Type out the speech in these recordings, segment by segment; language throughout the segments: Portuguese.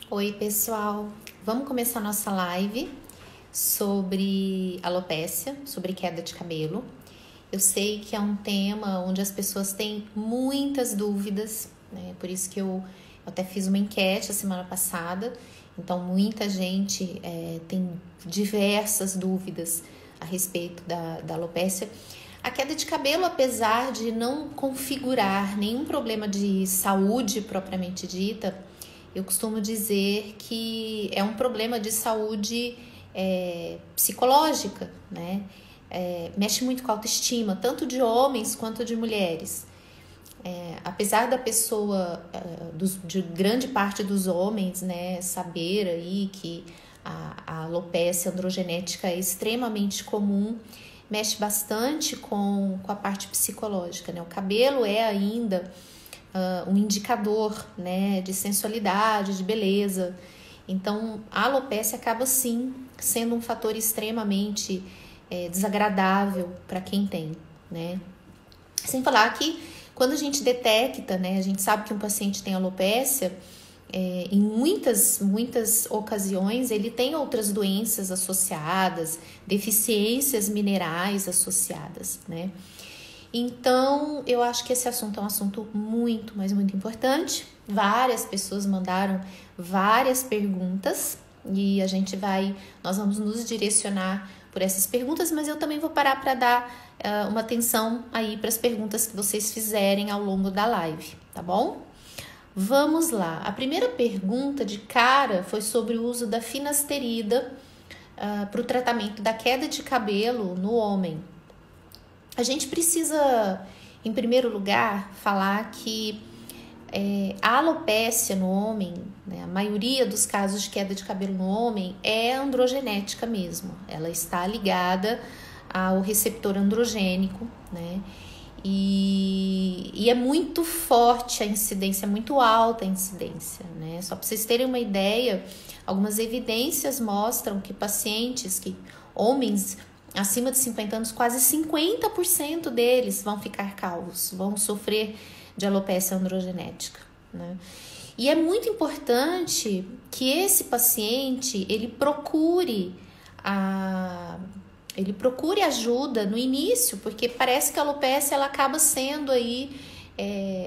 Oi, pessoal. Vamos começar nossa live sobre alopécia, sobre queda de cabelo. Eu sei que é um tema onde as pessoas têm muitas dúvidas, né? Por isso que eu até fiz uma enquete a semana passada. Então, muita gente tem diversas dúvidas a respeito da alopécia. A queda de cabelo, apesar de não configurar nenhum problema de saúde propriamente dita, eu costumo dizer que é um problema de saúde psicológica, né? Mexe muito com a autoestima, tanto de homens quanto de mulheres. Apesar da pessoa, de grande parte dos homens, né, saber aí que a alopecia androgenética é extremamente comum, mexe bastante com a parte psicológica, né? O cabelo é ainda um indicador, né, de sensualidade, de beleza. Então, a alopécia acaba sim sendo um fator extremamente desagradável para quem tem, né? Sem falar que quando a gente detecta, né, a gente sabe que um paciente tem alopécia, em muitas ocasiões ele tem outras doenças associadas, deficiências minerais associadas, né? Então, eu acho que esse assunto é um assunto muito, mas muito importante. Várias pessoas mandaram várias perguntas e nós vamos nos direcionar por essas perguntas, mas eu também vou parar para dar uma atenção aí para as perguntas que vocês fizerem ao longo da live, tá bom? Vamos lá. A primeira pergunta de cara foi sobre o uso da finasterida para o tratamento da queda de cabelo no homem. A gente precisa, em primeiro lugar, falar que a alopécia no homem, né, a maioria dos casos de queda de cabelo no homem é androgenética mesmo. Ela está ligada ao receptor androgênico, né? E é muito forte a incidência, é muito alta a incidência, né? Só para vocês terem uma ideia, algumas evidências mostram que homens acima de 50 anos, quase 50% deles vão ficar calvos, vão sofrer de alopécia androgenética, né? E é muito importante que esse paciente ele procure ajuda no início, porque parece que a alopécia ela acaba sendo aí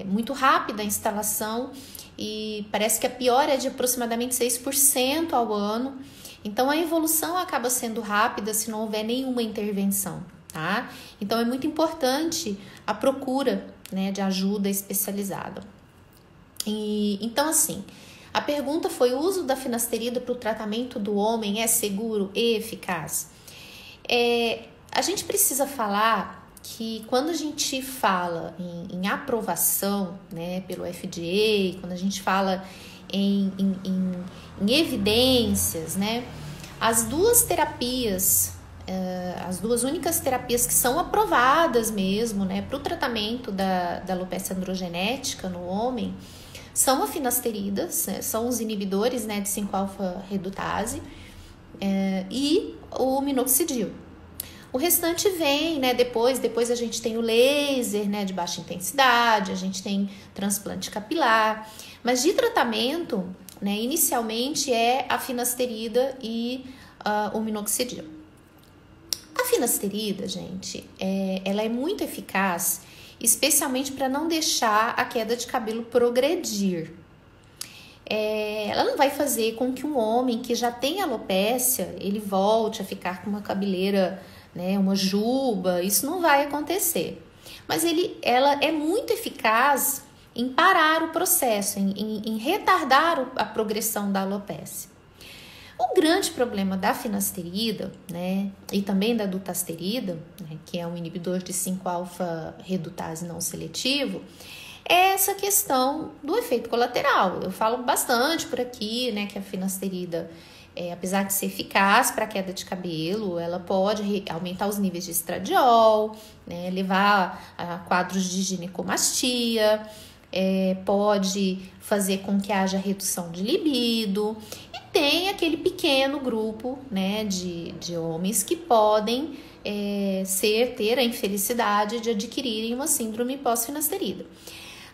muito rápida a instalação e parece que a piora é de aproximadamente 6% ao ano. Então, a evolução acaba sendo rápida se não houver nenhuma intervenção, tá? Então, é muito importante a procura, né, de ajuda especializada. Então, assim, a pergunta foi: o uso da finasterida para o tratamento do homem é seguro e eficaz? A gente precisa falar que quando a gente fala em aprovação, né, pelo FDA, quando a gente fala em evidências, né? As duas únicas terapias que são aprovadas mesmo, né, para o tratamento da alopecia androgenética no homem são a finasterida, né, são os inibidores, né, de 5-alfa-redutase e o minoxidil. O restante vem, né, depois a gente tem o laser, né, de baixa intensidade, a gente tem transplante capilar, mas de tratamento, né, inicialmente é a finasterida e o minoxidil. A finasterida, gente, ela é muito eficaz, especialmente para não deixar a queda de cabelo progredir. Ela não vai fazer com que um homem que já tem alopécia, ele volte a ficar com uma cabeleira, né, uma juba, isso não vai acontecer. Mas ela é muito eficaz em parar o processo, em retardar a progressão da alopécia. O grande problema da finasterida, né, e também da dutasterida, né, que é um inibidor de 5-alfa-redutase não seletivo, é essa questão do efeito colateral. Eu falo bastante por aqui, né, que a finasterida, apesar de ser eficaz para a queda de cabelo, ela pode aumentar os níveis de estradiol, né, levar a quadros de ginecomastia, pode fazer com que haja redução de libido, e tem aquele pequeno grupo, né, de homens que podem ter a infelicidade de adquirirem uma síndrome pós-finasterida.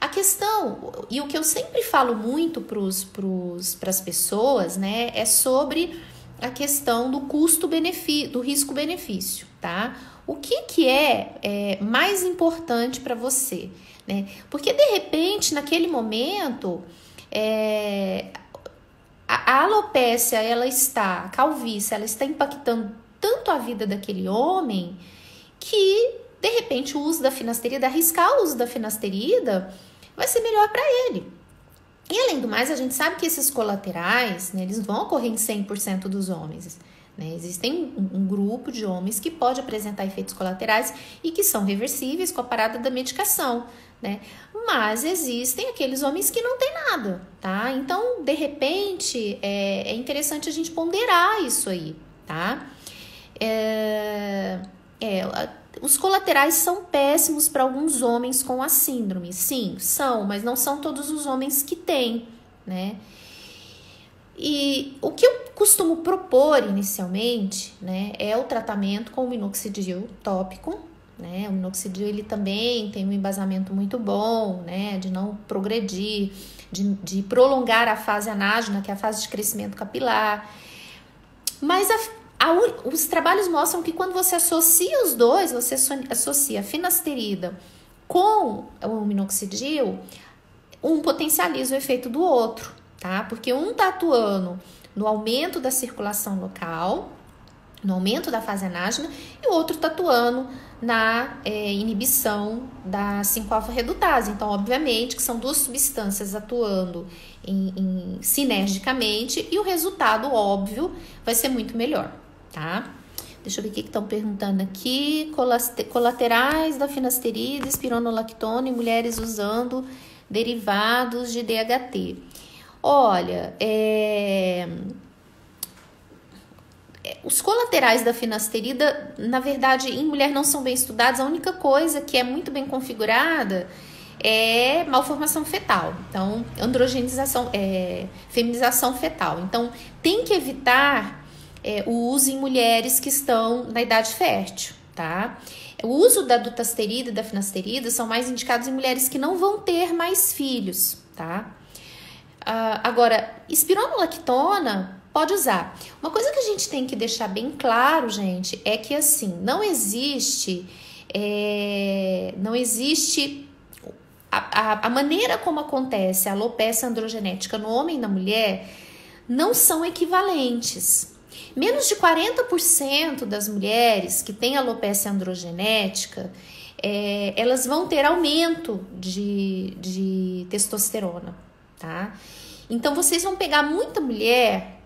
A questão, e o que eu sempre falo muito para as pessoas, né, é sobre a questão do custo-benefício, do risco-benefício, tá? O que é mais importante para você, né? Porque, de repente, naquele momento, a alopécia, a calvície, ela está impactando tanto a vida daquele homem que, de repente, o uso da finasterida, arriscar o uso da finasterida, vai ser melhor para ele. E, além do mais, a gente sabe que esses colaterais, né, eles vão ocorrer em 100% dos homens. Né? Existem um grupo de homens que pode apresentar efeitos colaterais e que são reversíveis com a parada da medicação. Né? Mas existem aqueles homens que não tem nada, tá? Então, de repente, é interessante a gente ponderar isso aí, tá? Os colaterais são péssimos para alguns homens com a síndrome. Sim, são, mas não são todos os homens que têm, né? E o que eu costumo propor inicialmente, né, é o tratamento com o minoxidil tópico, né? O minoxidil, ele também tem um embasamento muito bom, né, de não progredir, de prolongar a fase anágena, que é a fase de crescimento capilar. Mas os trabalhos mostram que quando você associa os dois, você associa a finasterida com o minoxidil, um potencializa o efeito do outro, tá? Porque um tá atuando no aumento da circulação local, no aumento da fase anágena, e o outro tá atuando na inibição da 5-alfa-redutase. Então, obviamente, que são duas substâncias atuando sinergicamente e o resultado, óbvio, vai ser muito melhor, tá? Deixa eu ver o que estão perguntando aqui. Colaterais da finasterida, espironolactona em mulheres usando derivados de DHT. Olha, os colaterais da finasterida, na verdade, em mulher não são bem estudados. A única coisa que é muito bem configurada é malformação fetal. Então, androgenização, feminização fetal. Então, tem que evitar o uso em mulheres que estão na idade fértil, tá? O uso da dutasterida e da finasterida são mais indicados em mulheres que não vão ter mais filhos, tá? Agora, espironolactona pode usar. Uma coisa que a gente tem que deixar bem claro, gente, é que assim, não existe a maneira como acontece a alopecia androgenética no homem e na mulher não são equivalentes. Menos de 40% das mulheres que têm alopecia androgenética, elas vão ter aumento de testosterona, tá? Então, vocês vão pegar muita mulher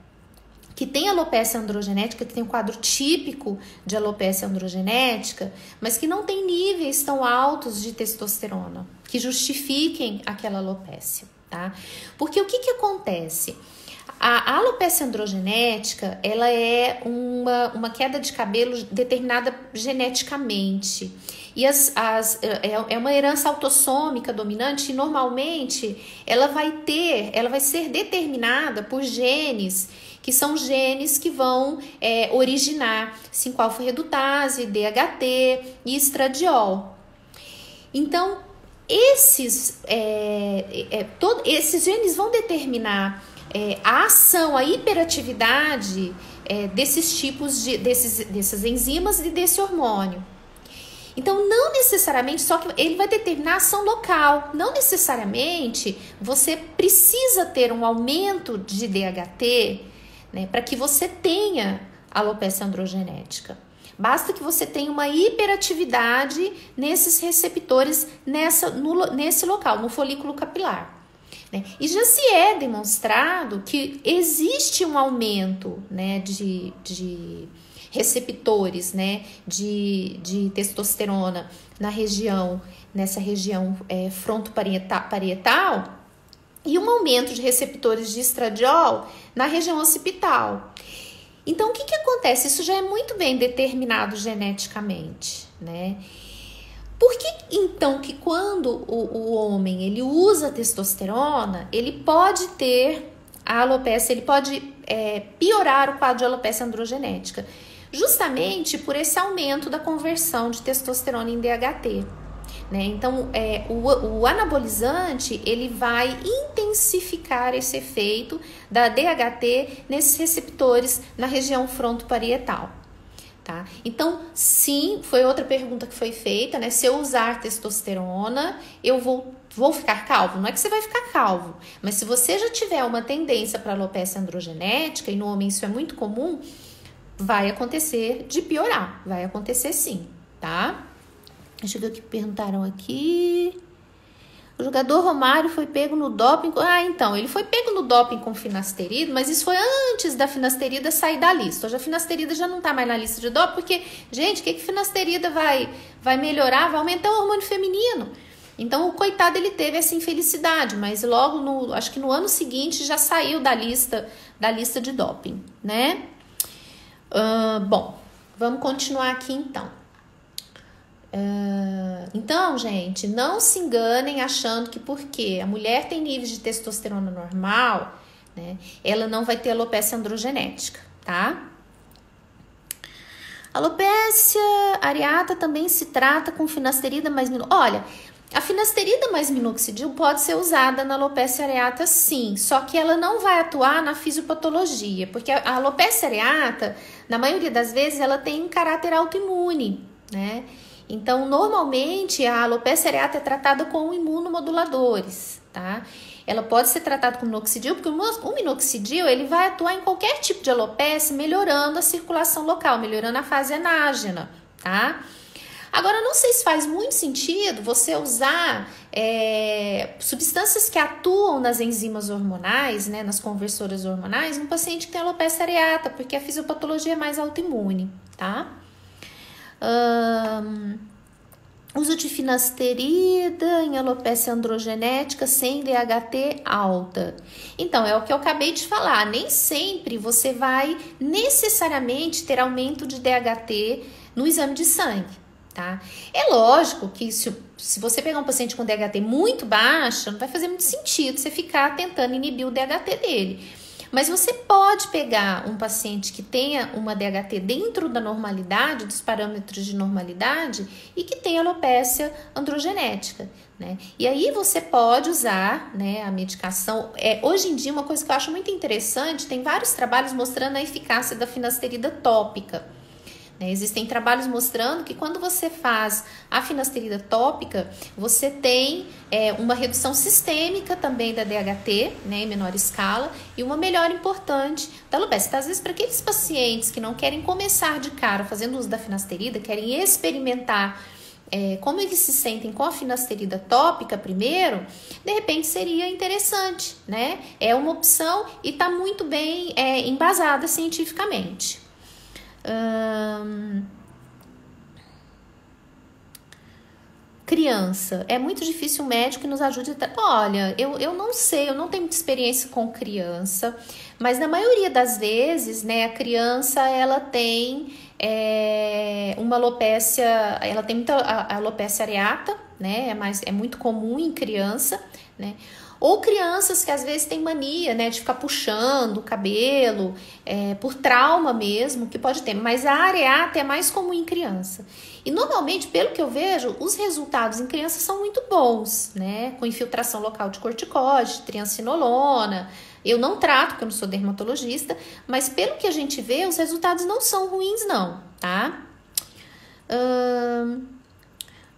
que tem alopecia androgenética, que tem um quadro típico de alopecia androgenética, mas que não tem níveis tão altos de testosterona, que justifiquem aquela alopecia, tá? Porque o que acontece? A alopecia androgenética, ela é uma queda de cabelo determinada geneticamente. E é uma herança autossômica dominante e normalmente ela vai ser determinada por genes, que são genes que vão originar 5-alfa-redutase, DHT e estradiol. Então, esses genes vão determinar a ação, a hiperatividade desses tipos dessas enzimas e desse hormônio. Então, não necessariamente, só que ele vai determinar a ação local. Não necessariamente você precisa ter um aumento de DHT, né, para que você tenha alopecia androgenética. Basta que você tenha uma hiperatividade nesses receptores nesse local, no folículo capilar. Né? E já se é demonstrado que existe um aumento, né, de receptores, né, de testosterona nessa região frontoparietal e um aumento de receptores de estradiol na região occipital. Então, o que acontece? Isso já é muito bem determinado geneticamente, né? Por que, então, que quando o homem ele usa testosterona, ele pode ter a alopecia, ele pode piorar o quadro de alopecia androgenética? Justamente por esse aumento da conversão de testosterona em DHT. né? Então, o anabolizante, ele vai intensificar esse efeito da DHT nesses receptores na região frontoparietal, tá? Então, sim, foi outra pergunta que foi feita, né? Se eu usar testosterona, eu vou ficar calvo? Não é que você vai ficar calvo, mas se você já tiver uma tendência para alopecia androgenética, e no homem isso é muito comum, vai acontecer de piorar, vai acontecer sim, tá? Deixa eu ver o que perguntaram aqui. O jogador Romário foi pego no doping. Então, ele foi pego no doping com finasterida, mas isso foi antes da finasterida sair da lista. Hoje a finasterida já não tá mais na lista de doping, porque, gente, o que finasterida vai melhorar? Vai aumentar o hormônio feminino. Então, o coitado, ele teve essa infelicidade, mas logo, acho que no ano seguinte, já saiu da lista de doping, né? Bom, vamos continuar aqui então. Então, gente, não se enganem achando que porque a mulher tem níveis de testosterona normal, né, ela não vai ter alopecia androgenética, tá? Alopecia areata também se trata com finasterida mais minoxidil. Olha, a finasterida mais minoxidil pode ser usada na alopecia areata sim, só que ela não vai atuar na fisiopatologia, porque a alopecia areata, na maioria das vezes, ela tem um caráter autoimune, né? Então, normalmente, a alopecia areata é tratada com imunomoduladores, tá? Ela pode ser tratada com minoxidil, porque o minoxidil, ele vai atuar em qualquer tipo de alopecia, melhorando a circulação local, melhorando a fase anágena, tá? Agora, não sei se faz muito sentido você usar substâncias que atuam nas enzimas hormonais, né, nas conversoras hormonais, num paciente que tem alopecia areata, porque a fisiopatologia é mais autoimune, tá? Uso de finasterida em alopecia androgenética sem DHT alta. Então, é o que eu acabei de falar. Nem sempre você vai necessariamente ter aumento de DHT no exame de sangue, tá? É lógico que se você pegar um paciente com DHT muito baixa, não vai fazer muito sentido você ficar tentando inibir o DHT dele. Mas você pode pegar um paciente que tenha uma DHT dentro da normalidade, dos parâmetros de normalidade, e que tenha alopecia androgenética, né? E aí você pode usar, né, a medicação. Hoje em dia, uma coisa que eu acho muito interessante, tem vários trabalhos mostrando a eficácia da finasterida tópica. Existem trabalhos mostrando que quando você faz a finasterida tópica, você tem uma redução sistêmica também da DHT, né, em menor escala, e uma melhora importante da alopecia. Então, às vezes, para aqueles pacientes que não querem começar de cara fazendo uso da finasterida, querem experimentar como eles se sentem com a finasterida tópica primeiro, de repente seria interessante, né? É uma opção e está muito bem embasada cientificamente. Criança, é muito difícil um médico que nos ajude olha, eu não sei, eu não tenho muita experiência com criança, mas na maioria das vezes, né, a criança, ela tem uma alopecia, ela tem muita alopecia areata, né, é muito comum em criança, né, ou crianças que às vezes têm mania, né, de ficar puxando o cabelo, por trauma mesmo, que pode ter. Mas a areata é mais comum em criança. E normalmente, pelo que eu vejo, os resultados em criança são muito bons, né? Com infiltração local de corticóide, triancinolona. Eu não trato, porque eu não sou dermatologista, mas pelo que a gente vê, os resultados não são ruins não, tá?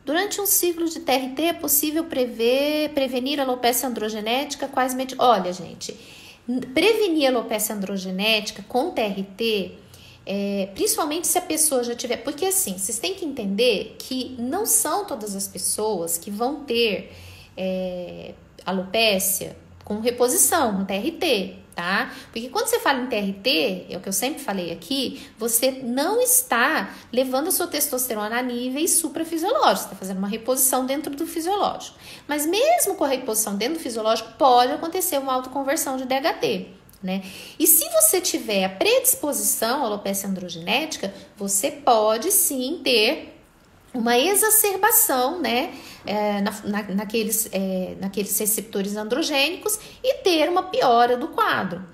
Durante um ciclo de TRT é possível prevenir a alopecia androgenética? Olha, gente, prevenir a alopecia androgenética com TRT, principalmente se a pessoa já tiver... Porque assim, vocês têm que entender que não são todas as pessoas que vão ter alopecia com reposição, com TRT, tá? Porque quando você fala em TRT, é o que eu sempre falei aqui, você não está levando a sua testosterona a níveis suprafisiológicos, você está fazendo uma reposição dentro do fisiológico. Mas mesmo com a reposição dentro do fisiológico, pode acontecer uma autoconversão de DHT, né? E se você tiver a predisposição à alopecia androgenética, você pode sim ter uma exacerbação, né, naqueles receptores androgênicos e ter uma piora do quadro.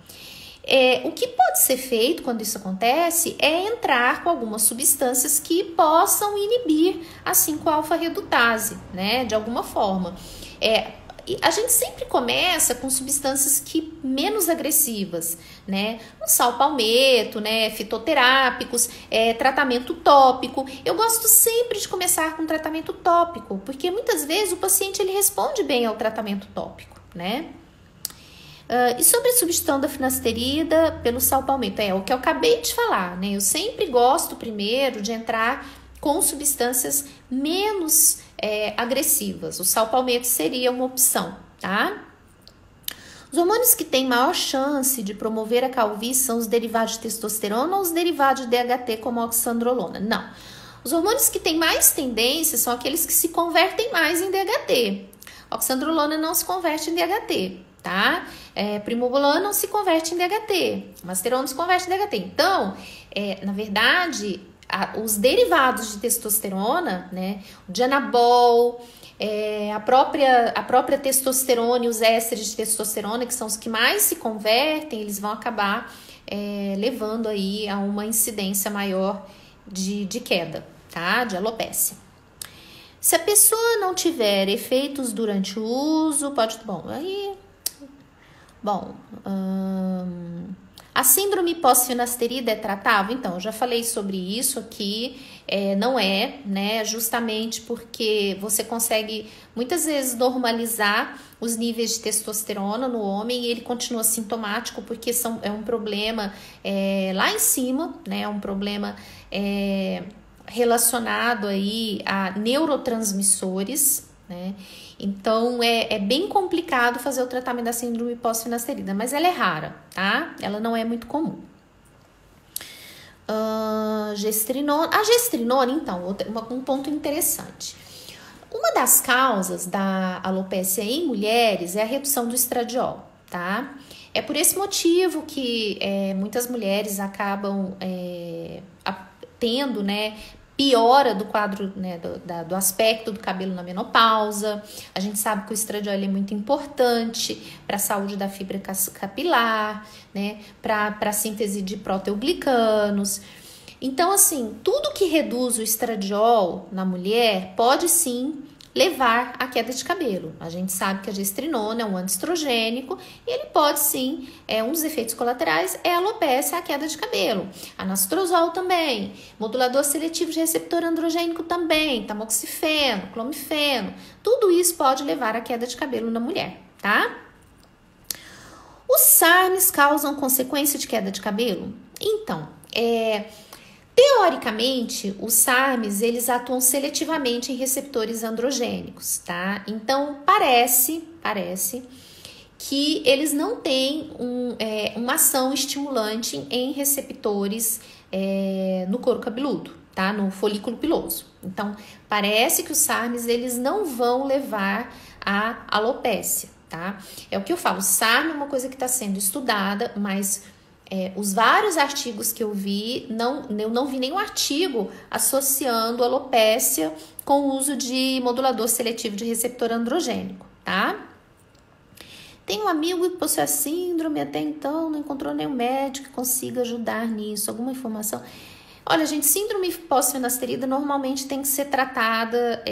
O que pode ser feito quando isso acontece é entrar com algumas substâncias que possam inibir a 5-alfa-redutase, né, de alguma forma. A gente sempre começa com substâncias menos agressivas, né? Um sal palmeto, né? Fitoterápicos, tratamento tópico. Eu gosto sempre de começar com tratamento tópico, porque muitas vezes o paciente ele responde bem ao tratamento tópico, né? E sobre a substituição da finasterida pelo sal palmeto, o que eu acabei de falar, né? Eu sempre gosto primeiro de entrar com substâncias menos agressivas. O sal palmeto seria uma opção, tá? Os hormônios que têm maior chance de promover a calvície são os derivados de testosterona ou os derivados de DHT, como a oxandrolona? Não. Os hormônios que têm mais tendência são aqueles que se convertem mais em DHT. A oxandrolona não se converte em DHT, tá? Primobolan não se converte em DHT. Masteron não se converte em DHT. Então, na verdade, os derivados de testosterona, né, o Dianabol, a própria testosterona e os ésteres de testosterona, que são os que mais se convertem, eles vão acabar levando aí a uma incidência maior de queda, tá? De alopécia. Se a pessoa não tiver efeitos durante o uso, a síndrome pós-finasterida é tratável? Então, eu já falei sobre isso aqui, não é, né? Justamente porque você consegue muitas vezes normalizar os níveis de testosterona no homem e ele continua sintomático porque é um problema lá em cima, né? É um problema relacionado aí a neurotransmissores, né? Então, é bem complicado fazer o tratamento da síndrome pós-finasterida, mas ela é rara, tá? Ela não é muito comum. Gestrinona. A gestrinona, então, um ponto interessante. Uma das causas da alopécia em mulheres é a redução do estradiol, tá? É por esse motivo que muitas mulheres acabam tendo, né, piora do quadro, né, do aspecto do cabelo na menopausa. A gente sabe que o estradiol é muito importante para a saúde da fibra capilar, né, para a síntese de proteoglicanos. Então, assim, tudo que reduz o estradiol na mulher pode sim levar à queda de cabelo. A gente sabe que a gestrinona é um antiestrogênico e ele pode sim, um dos efeitos colaterais é a alopécia, a queda de cabelo. Anastrozol também, modulador seletivo de receptor androgênico também, tamoxifeno, clomifeno, tudo isso pode levar à queda de cabelo na mulher, tá? Os SARMs causam consequência de queda de cabelo? Então, teoricamente, os SARMs, eles atuam seletivamente em receptores androgênicos, tá? Então, parece que eles não têm uma ação estimulante em receptores no couro cabeludo, tá? No folículo piloso. Então, parece que os SARMs, eles não vão levar à alopécia, tá? É o que eu falo, SARM é uma coisa que está sendo estudada, mas os vários artigos que eu não vi nenhum artigo associando alopécia com o uso de modulador seletivo de receptor androgênico, tá? Tem um amigo que possui a síndrome, até então não encontrou nenhum médico que consiga ajudar nisso, alguma informação? Olha, gente, síndrome pós-finasterida normalmente tem que ser tratada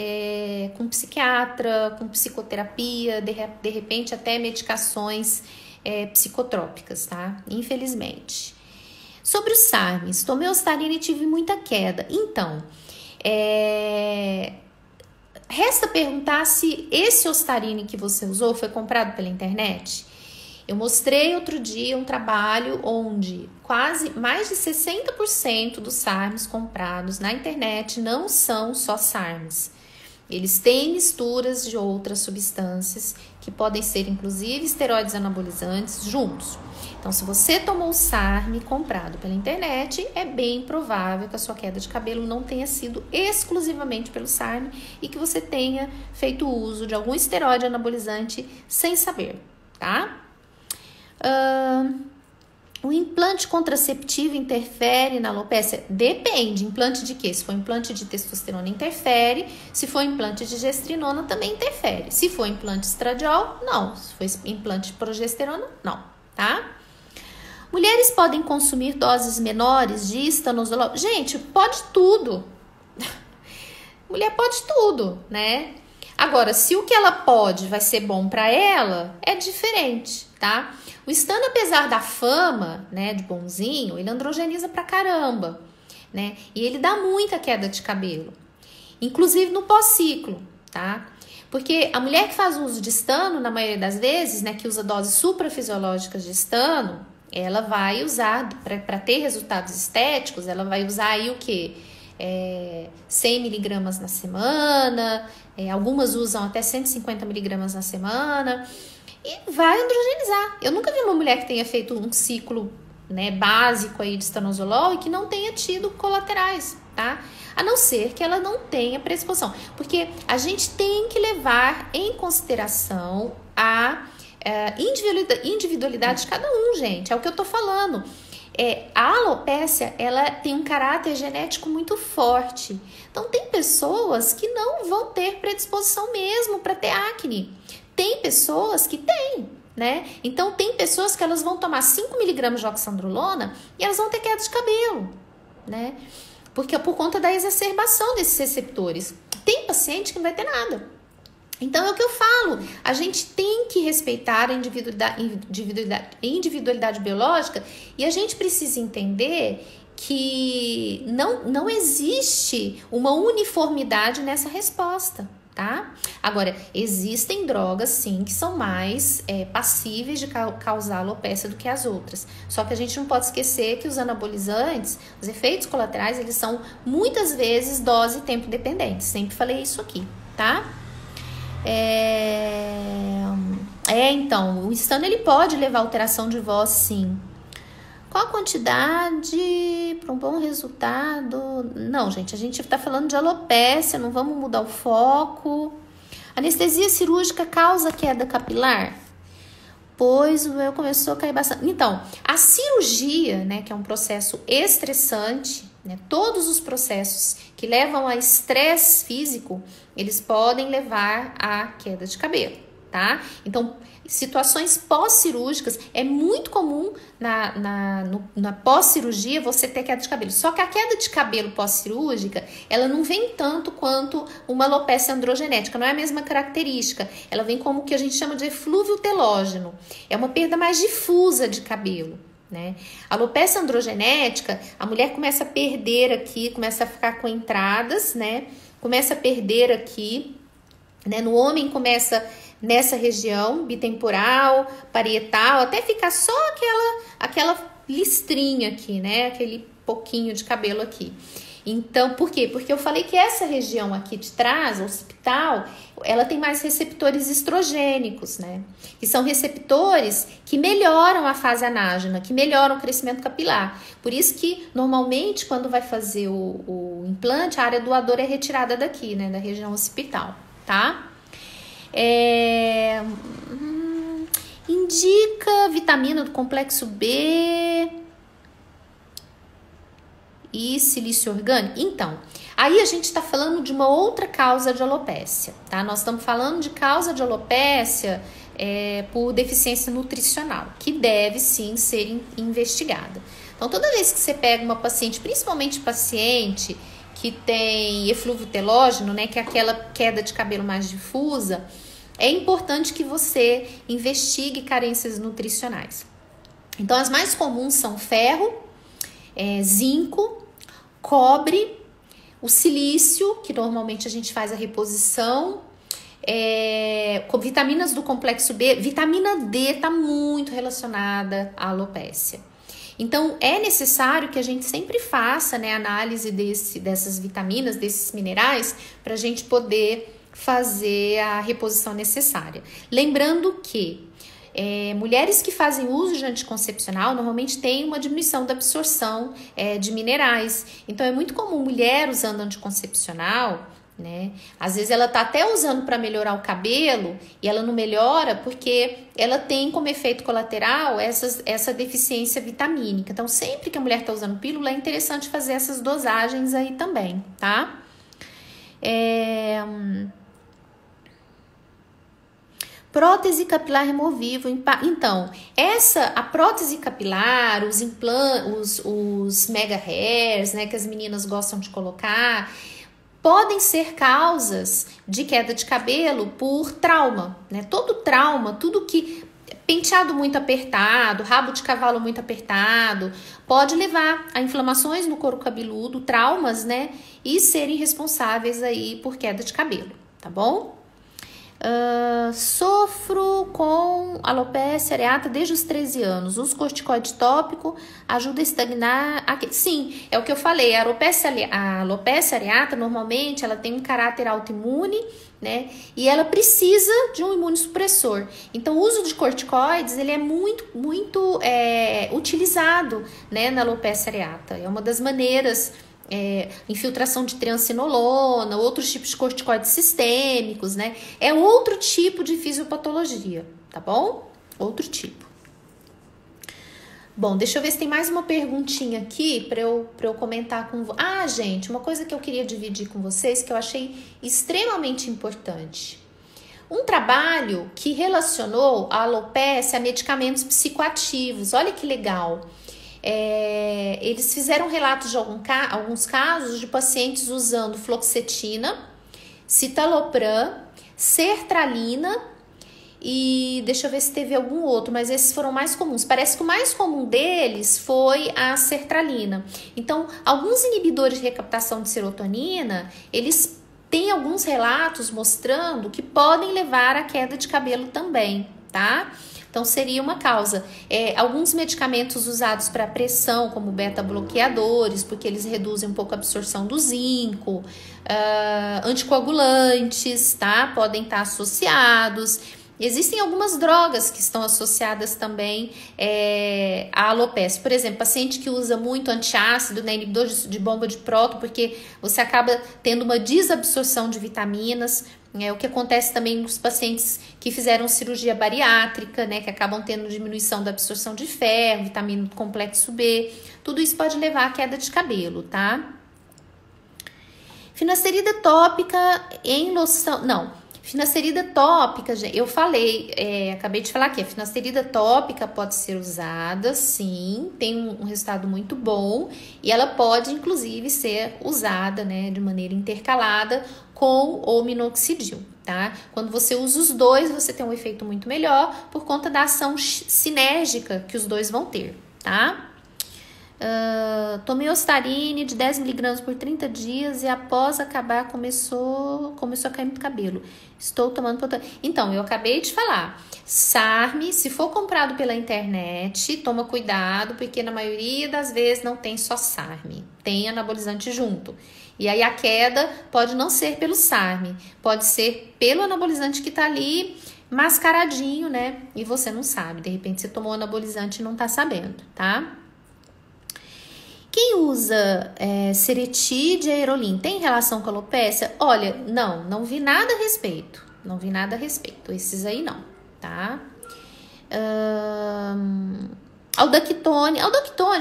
com psiquiatra, com psicoterapia, de repente até medicações psicotrópicas, tá? Infelizmente. Sobre os SARMs, tomei Ostarine e tive muita queda. Então, resta perguntar se esse Ostarine que você usou foi comprado pela internet. Eu mostrei outro dia um trabalho onde quase mais de 60% dos SARMs comprados na internet não são só SARMs. Eles têm misturas de outras substâncias que podem ser inclusive esteroides anabolizantes juntos. Então, se você tomou o SARM comprado pela internet, é bem provável que a sua queda de cabelo não tenha sido exclusivamente pelo SARM e que você tenha feito uso de algum esteroide anabolizante sem saber, tá? O implante contraceptivo interfere na alopécia? Depende. Implante de quê? Se for implante de testosterona, interfere. Se for implante de gestrinona, também interfere. Se for implante estradiol, não. Se for implante de progesterona, não, tá? Mulheres podem consumir doses menores de estanozolol? Gente, pode tudo. Mulher pode tudo, né? Agora, se o que ela pode vai ser bom para ela, é diferente, tá? O estano, apesar da fama, né, de bonzinho, ele androgeniza pra caramba, né? E ele dá muita queda de cabelo, inclusive no pós-ciclo, tá? Porque a mulher que faz uso de estano, na maioria das vezes, né, que usa doses suprafisiológicas de estano, ela vai usar, para ter resultados estéticos, ela vai usar aí o quê? 100 miligramas na semana, algumas usam até 150 miligramas na semana, e vai androgenizar. Eu nunca vi uma mulher que tenha feito um ciclo, né, básico aí de estanozolol e que não tenha tido colaterais, tá? A não ser que ela não tenha predisposição. Porque a gente tem que levar em consideração a individualidade de cada um, gente. É o que eu tô falando. A alopécia, ela tem um caráter genético muito forte. Então, tem pessoas que não vão ter predisposição mesmo para ter acne. Tem pessoas que têm, né? Então, tem pessoas que elas vão tomar 5 miligramas de oxandrolona e elas vão ter queda de cabelo, né? Porque é por conta da exacerbação desses receptores. Tem paciente que não vai ter nada. Então, é o que eu falo. A gente tem que respeitar a individualidade biológica e a gente precisa entender que não existe uma uniformidade nessa resposta, tá? Agora, existem drogas, sim, que são mais passíveis de causar alopecia do que as outras. Só que a gente não pode esquecer que os anabolizantes, os efeitos colaterais, eles são muitas vezes dose e tempo dependentes. Sempre falei isso aqui, tá? Então, o estano ele pode levar a alteração de voz, sim. Qual a quantidade para um bom resultado? Não, gente, a gente está falando de alopécia, não vamos mudar o foco. Anestesia cirúrgica causa queda capilar? Pois o meu começou a cair bastante. Então, a cirurgia, né, que é um processo estressante, né, todos os processos que levam a estresse físico, eles podem levar à queda de cabelo, tá? Então, situações pós-cirúrgicas, é muito comum na pós-cirurgia você ter queda de cabelo. Só que a queda de cabelo pós-cirúrgica, ela não vem tanto quanto uma alopecia androgenética, não é a mesma característica. Ela vem como o que a gente chama de eflúvio telógeno. É uma perda mais difusa de cabelo, né? A alopecia androgenética, a mulher começa a perder aqui, começa a ficar com entradas, né? Começa a perder aqui, né? No homem começa nessa região bitemporal, parietal, até ficar só aquela listrinha aqui, né? Aquele pouquinho de cabelo aqui. Então, por quê? Porque eu falei que essa região aqui de trás, occipital, ela tem mais receptores estrogênicos, né? Que são receptores que melhoram a fase anágena, que melhoram o crescimento capilar. Por isso que, normalmente, quando vai fazer o implante, a área doadora é retirada daqui, né? Da região occipital, tá? Indica vitamina do complexo B e silício orgânico. Então, aí a gente está falando de uma outra causa de alopécia, tá? Nós estamos falando de causa de alopécia por deficiência nutricional, que deve sim ser investigada. Então, toda vez que você pega uma paciente, principalmente paciente que tem eflúvio telógeno, né, que é aquela queda de cabelo mais difusa, é importante que você investigue carências nutricionais. Então, as mais comuns são ferro, zinco, cobre, o silício, que normalmente a gente faz a reposição, com vitaminas do complexo B. Vitamina D está muito relacionada à alopécia. Então, é necessário que a gente sempre faça, né, análise dessas vitaminas, desses minerais, para a gente poder fazer a reposição necessária. Lembrando que mulheres que fazem uso de anticoncepcional normalmente têm uma diminuição da absorção de minerais. Então, é muito comum mulher usando anticoncepcional, né? Às vezes ela tá até usando para melhorar o cabelo e ela não melhora porque ela tem como efeito colateral essa deficiência vitamínica. Então, sempre que a mulher tá usando pílula, é interessante fazer essas dosagens aí também, tá? Prótese capilar removível. Então, a prótese capilar, os implantes, os mega hairs, né, que as meninas gostam de colocar, podem ser causas de queda de cabelo por trauma, né? Todo trauma, tudo que penteado muito apertado, rabo de cavalo muito apertado, pode levar a inflamações no couro cabeludo, traumas, né? E serem responsáveis aí por queda de cabelo, tá bom? Sofro com alopecia areata desde os 13 anos. Uso corticoide tópico, ajuda a estagnar. Sim, é o que eu falei. A alopecia areata, normalmente, ela tem um caráter autoimune, né? E ela precisa de um imunossupressor. Então, o uso de corticoides, ele é muito utilizado, né, na alopecia areata. É uma das maneiras... infiltração de triancinolona, outros tipos de corticoides sistêmicos, né? É outro tipo de fisiopatologia, tá bom? Outro tipo. Bom, deixa eu ver se tem mais uma perguntinha aqui para eu comentar com vocês. Ah, gente, uma coisa que eu queria dividir com vocês que eu achei extremamente importante. Um trabalho que relacionou a alopecia a medicamentos psicoativos. Olha que legal. Eles fizeram relatos de alguns casos de pacientes usando fluoxetina, citalopram, sertralina e deixa eu ver se teve algum outro, mas esses foram mais comuns. Parece que o mais comum deles foi a sertralina. Então, alguns inibidores de recaptação de serotonina, eles têm alguns relatos mostrando que podem levar à queda de cabelo também, tá? Então, seria uma causa. Alguns medicamentos usados para pressão, como beta-bloqueadores, porque eles reduzem um pouco a absorção do zinco, anticoagulantes, tá? Podem estar associados. Existem algumas drogas que estão associadas também à alopecia. Por exemplo, paciente que usa muito antiácido, né, inibidor de bomba de próton, porque você acaba tendo uma desabsorção de vitaminas. O que acontece também nos pacientes que fizeram cirurgia bariátrica, né, que acabam tendo diminuição da absorção de ferro, vitamina do complexo B. Tudo isso pode levar à queda de cabelo, tá? Finasterida tópica em loção... Não, finasterida tópica, eu falei, acabei de falar aqui, a finasterida tópica pode ser usada, sim, tem um resultado muito bom e ela pode, inclusive, ser usada, né, de maneira intercalada com o minoxidil, tá? Quando você usa os dois, você tem um efeito muito melhor por conta da ação sinérgica que os dois vão ter, tá? Tomei Ostarine de 10mg por 30 dias e após acabar começou a cair muito cabelo. Estou tomando... Então, eu acabei de falar. Sarme, se for comprado pela internet, toma cuidado, porque na maioria das vezes não tem só Sarme. Tem anabolizante junto. E aí a queda pode não ser pelo Sarme, pode ser pelo anabolizante que tá ali mascaradinho, né? E você não sabe. De repente você tomou anabolizante e não tá sabendo, tá? Quem usa Ceretide e Aerolin tem relação com a alopecia? Olha, não vi nada a respeito. Não vi nada a respeito. Esses aí não, tá? Aldactone,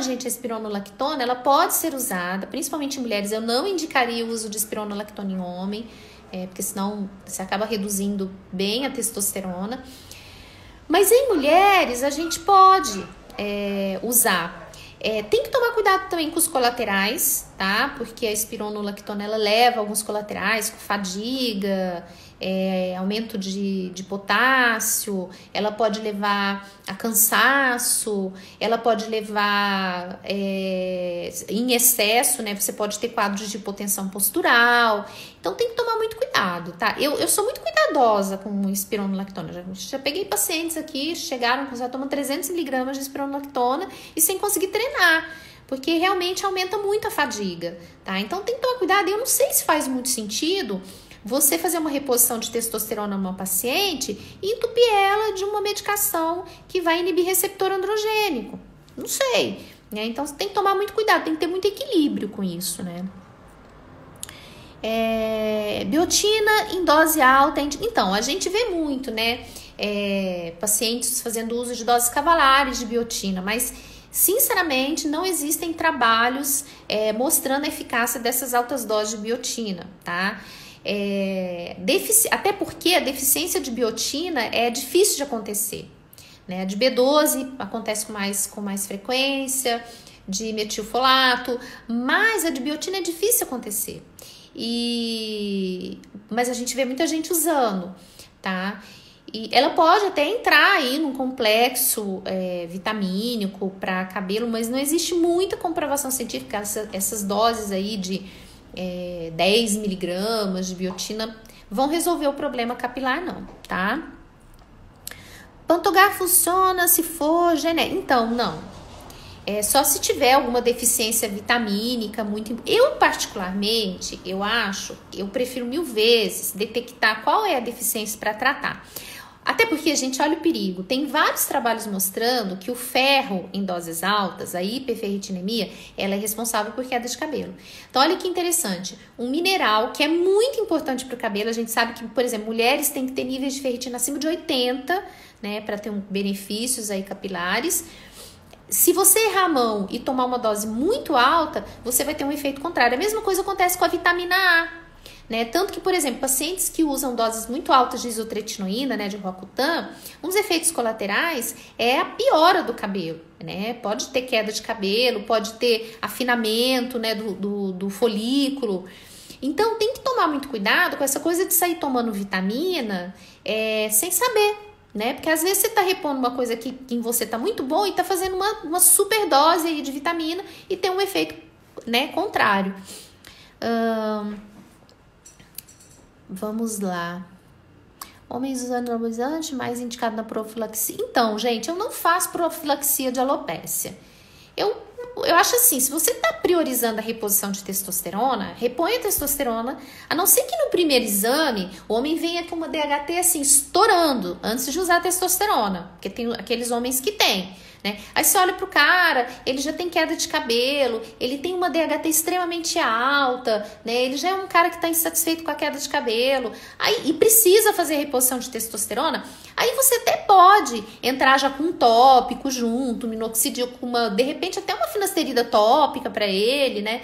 gente, a espironolactona, ela pode ser usada, principalmente em mulheres. Eu não indicaria o uso de espironolactona em homem, porque senão você acaba reduzindo bem a testosterona. Mas em mulheres a gente pode usar. Tem que tomar cuidado também com os colaterais, tá? Porque a espironolactona, ela leva alguns colaterais, fadiga, aumento de potássio, ela pode levar a cansaço, ela pode levar em excesso, né? Você pode ter quadros de hipotensão postural. Então tem que tomar muito cuidado, tá? Eu sou muito cuidadosa com espironolactona. Já peguei pacientes aqui, chegaram já tomando 300mg de espironolactona e sem conseguir treinar, porque realmente aumenta muito a fadiga, tá? Então tem que tomar cuidado. Eu não sei se faz muito sentido você fazer uma reposição de testosterona numa paciente e entupir ela de uma medicação que vai inibir receptor androgênico. Não sei, né? Então você tem que tomar muito cuidado, tem que ter muito equilíbrio com isso, né? Biotina em dose alta. Então, a gente vê muito, né? Pacientes fazendo uso de doses cavalares de biotina, mas sinceramente não existem trabalhos mostrando a eficácia dessas altas doses de biotina, tá? Até porque a deficiência de biotina é difícil de acontecer, né? A de B12 acontece com mais frequência, de metilfolato, mas a de biotina é difícil acontecer. Mas a gente vê muita gente usando, tá? E ela pode até entrar aí num complexo vitamínico para cabelo, mas não existe muita comprovação científica. Essas doses aí de 10 miligramas de biotina vão resolver o problema capilar, não, tá? Pantogar funciona se for genético. Então, não. Só se tiver alguma deficiência vitamínica muito... Eu, particularmente, eu prefiro 1000 vezes detectar qual é a deficiência para tratar. Até porque, gente, olha o perigo. Tem vários trabalhos mostrando que o ferro em doses altas, a hiperferritinemia, ela é responsável por queda de cabelo. Então, olha que interessante. Um mineral que é muito importante para o cabelo, a gente sabe que, por exemplo, mulheres têm que ter níveis de ferritina acima de 80, né, para ter benefícios aí capilares. Se você errar a mão e tomar uma dose muito alta, você vai ter um efeito contrário. A mesma coisa acontece com a vitamina A, né? Tanto que, por exemplo, pacientes que usam doses muito altas de isotretinoína, né, de Roacutan, um dos efeitos colaterais é a piora do cabelo, né? Pode ter queda de cabelo, pode ter afinamento, né, do folículo. Então, tem que tomar muito cuidado com essa coisa de sair tomando vitamina sem saber, né? Porque às vezes você tá repondo uma coisa que em você tá muito bom e tá fazendo uma super dose aí de vitamina e tem um efeito, né, contrário. Vamos lá. Homens usando anabolizante, mais indicado na profilaxia. Então, gente, eu não faço profilaxia de alopécia. Eu acho assim, se você tá priorizando a reposição de testosterona, repõe a testosterona, a não ser que no primeiro exame o homem venha com uma DHT assim, estourando, antes de usar a testosterona, porque tem aqueles homens que tem, né? Aí você olha pro cara, ele já tem queda de cabelo, ele tem uma DHT extremamente alta, né? Ele já é um cara que tá insatisfeito com a queda de cabelo, e precisa fazer reposição de testosterona. Aí você até pode entrar já com um tópico junto, minoxidil com de repente até uma finasterida tópica para ele, né?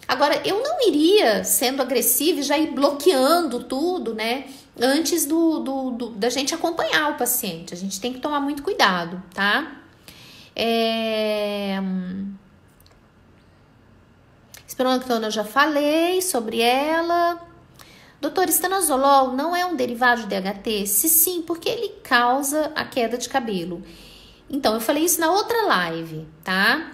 Agora, eu não iria sendo agressiva e já ir bloqueando tudo, né? Antes da gente acompanhar o paciente. A gente tem que tomar muito cuidado, tá? Espironolactona eu já falei sobre ela. Doutor, estanozolol não é um derivado de DHT? Se sim, porque ele causa a queda de cabelo. Então, eu falei isso na outra live, tá?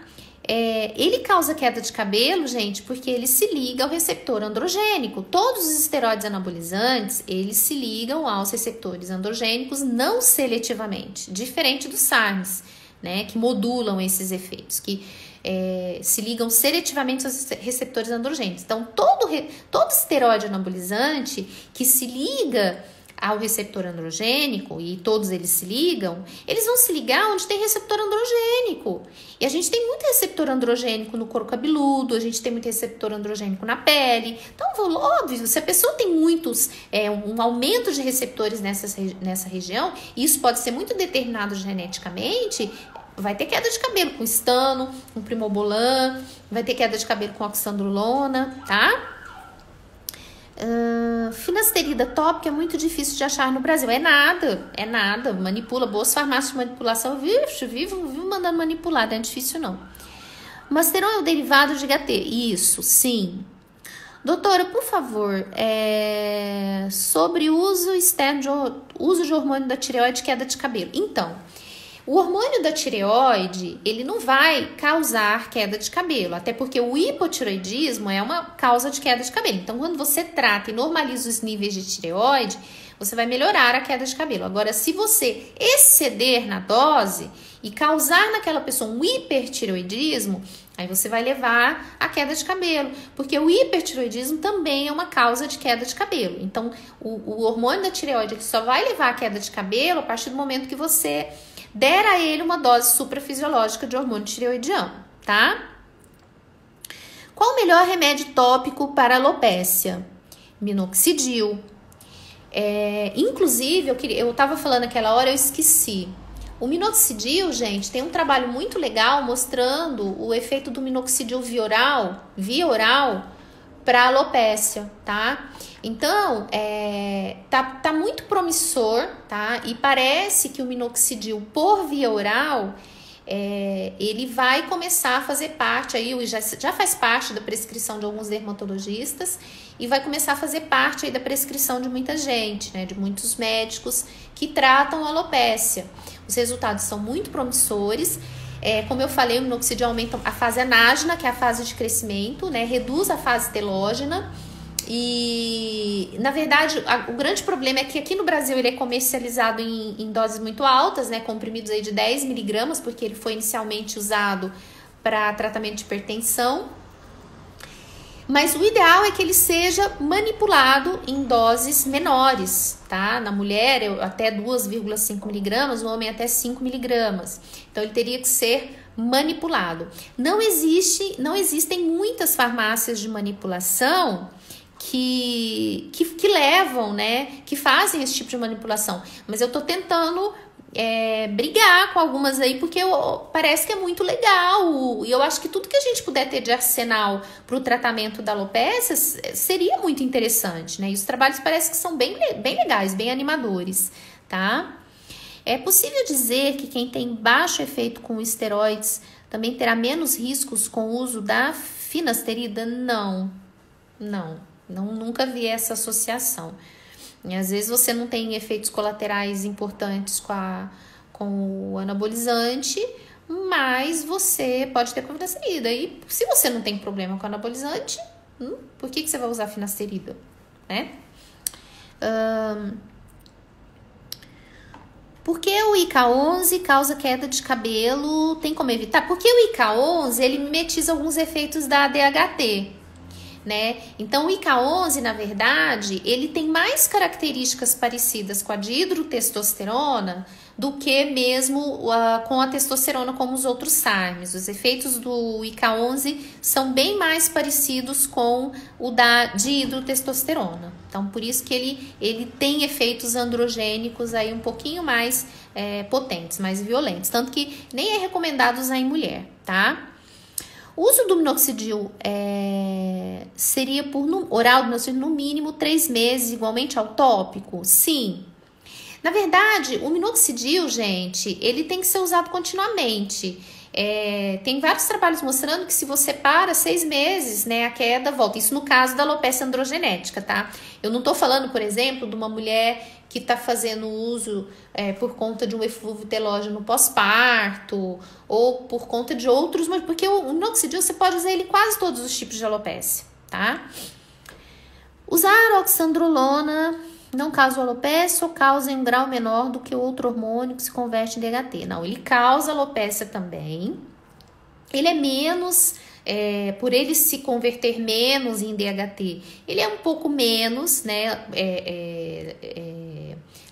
Ele causa queda de cabelo, gente, porque ele se liga ao receptor androgênico. Todos os esteroides anabolizantes, eles se ligam aos receptores androgênicos não seletivamente, diferente dos SARMs, né, que modulam esses efeitos, que se ligam seletivamente aos receptores androgênicos. Então, todo esteroide anabolizante que se liga ao receptor androgênico, e todos eles se ligam, eles vão se ligar onde tem receptor androgênico. E a gente tem muito receptor androgênico no couro cabeludo, a gente tem muito receptor androgênico na pele. Então, óbvio, se a pessoa tem um aumento de receptores nessa região, e isso pode ser muito determinado geneticamente, vai ter queda de cabelo com estano, com primobolan, vai ter queda de cabelo com oxandrolona, tá? Finasterida tópica é muito difícil de achar no Brasil. É nada. Manipula, boas farmácias de manipulação. Vivo mandando manipular, não é difícil não. Masteron é o derivado de HT. Isso, sim. Doutora, por favor, sobre o uso externo uso de hormônio da tireoide e queda de cabelo. Então, o hormônio da tireoide, ele não vai causar queda de cabelo, até porque o hipotireoidismo é uma causa de queda de cabelo. Então, quando você trata e normaliza os níveis de tireoide, você vai melhorar a queda de cabelo. Agora, se você exceder na dose e causar naquela pessoa um hipertireoidismo, aí você vai levar a queda de cabelo, porque o hipertireoidismo também é uma causa de queda de cabelo. Então, o hormônio da tireoide ele só vai levar a queda de cabelo a partir do momento que você der a ele uma dose suprafisiológica de hormônio tireoidiano, tá? Qual o melhor remédio tópico para alopécia? Minoxidil. Inclusive, eu tava falando aquela hora, eu esqueci. O minoxidil, gente, tem um trabalho muito legal mostrando o efeito do minoxidil via oral para alopécia, tá? Então, tá muito promissor, tá? E parece que o minoxidil por via oral, ele vai começar a fazer parte, aí já faz parte da prescrição de alguns dermatologistas e vai começar a fazer parte aí da prescrição de muita gente, né? De muitos médicos que tratam alopécia. Os resultados são muito promissores. Como eu falei, o minoxidil aumenta a fase anágena, que é a fase de crescimento, né? Reduz a fase telógena. E, na verdade, o grande problema é que aqui no Brasil ele é comercializado em doses muito altas, né? Comprimidos aí de 10 miligramas, porque ele foi inicialmente usado para tratamento de hipertensão. Mas o ideal é que ele seja manipulado em doses menores, tá? Na mulher, até 2,5 miligramas, no homem até 5 miligramas. Então, ele teria que ser manipulado. Não existem muitas farmácias de manipulação que levam, né? Que fazem esse tipo de manipulação. Mas eu tô tentando brigar com algumas aí, porque parece que é muito legal. E eu acho que tudo que a gente puder ter de arsenal para o tratamento da alopecia seria muito interessante, né? E os trabalhos parecem que são bem legais, bem animadores, tá? É possível dizer que quem tem baixo efeito com esteroides também terá menos riscos com o uso da finasterida? Não, nunca vi essa associação. E às vezes você não tem efeitos colaterais importantes com o anabolizante, mas você pode ter com a finasterida. E se você não tem problema com o anabolizante, por que você vai usar a finasterida, né? Por que o IK11 causa queda de cabelo? Tem como evitar? Porque o IK11, ele mimetiza alguns efeitos da ADHT, né? Então, o IK11, na verdade, ele tem mais características parecidas com a dihidrotestosterona do que mesmo com a testosterona como os outros SARMs. Os efeitos do IK11 são bem mais parecidos com o da dihidrotestosterona. Então, por isso que ele tem efeitos androgênicos aí um pouquinho mais potentes, mais violentos. Tanto que nem é recomendado usar em mulher, tá? O uso do minoxidil seria oral do minoxidil no mínimo 3 meses, igualmente ao tópico? Sim. Na verdade, o minoxidil, gente, ele tem que ser usado continuamente. Tem vários trabalhos mostrando que se você para 6 meses, né, a queda volta. Isso no caso da alopecia androgenética, tá? Eu não tô falando, por exemplo, de uma mulher que tá fazendo uso por conta de um eflúvio telógeno pós-parto ou por conta de outros, porque o minoxidil você pode usar ele em quase todos os tipos de alopecia, tá? Usar oxandrolona não causa alopecia ou causa em um grau menor do que o outro hormônio que se converte em DHT? Não, ele causa alopecia também. Ele é menos, por ele se converter menos em DHT, ele é um pouco menos, né?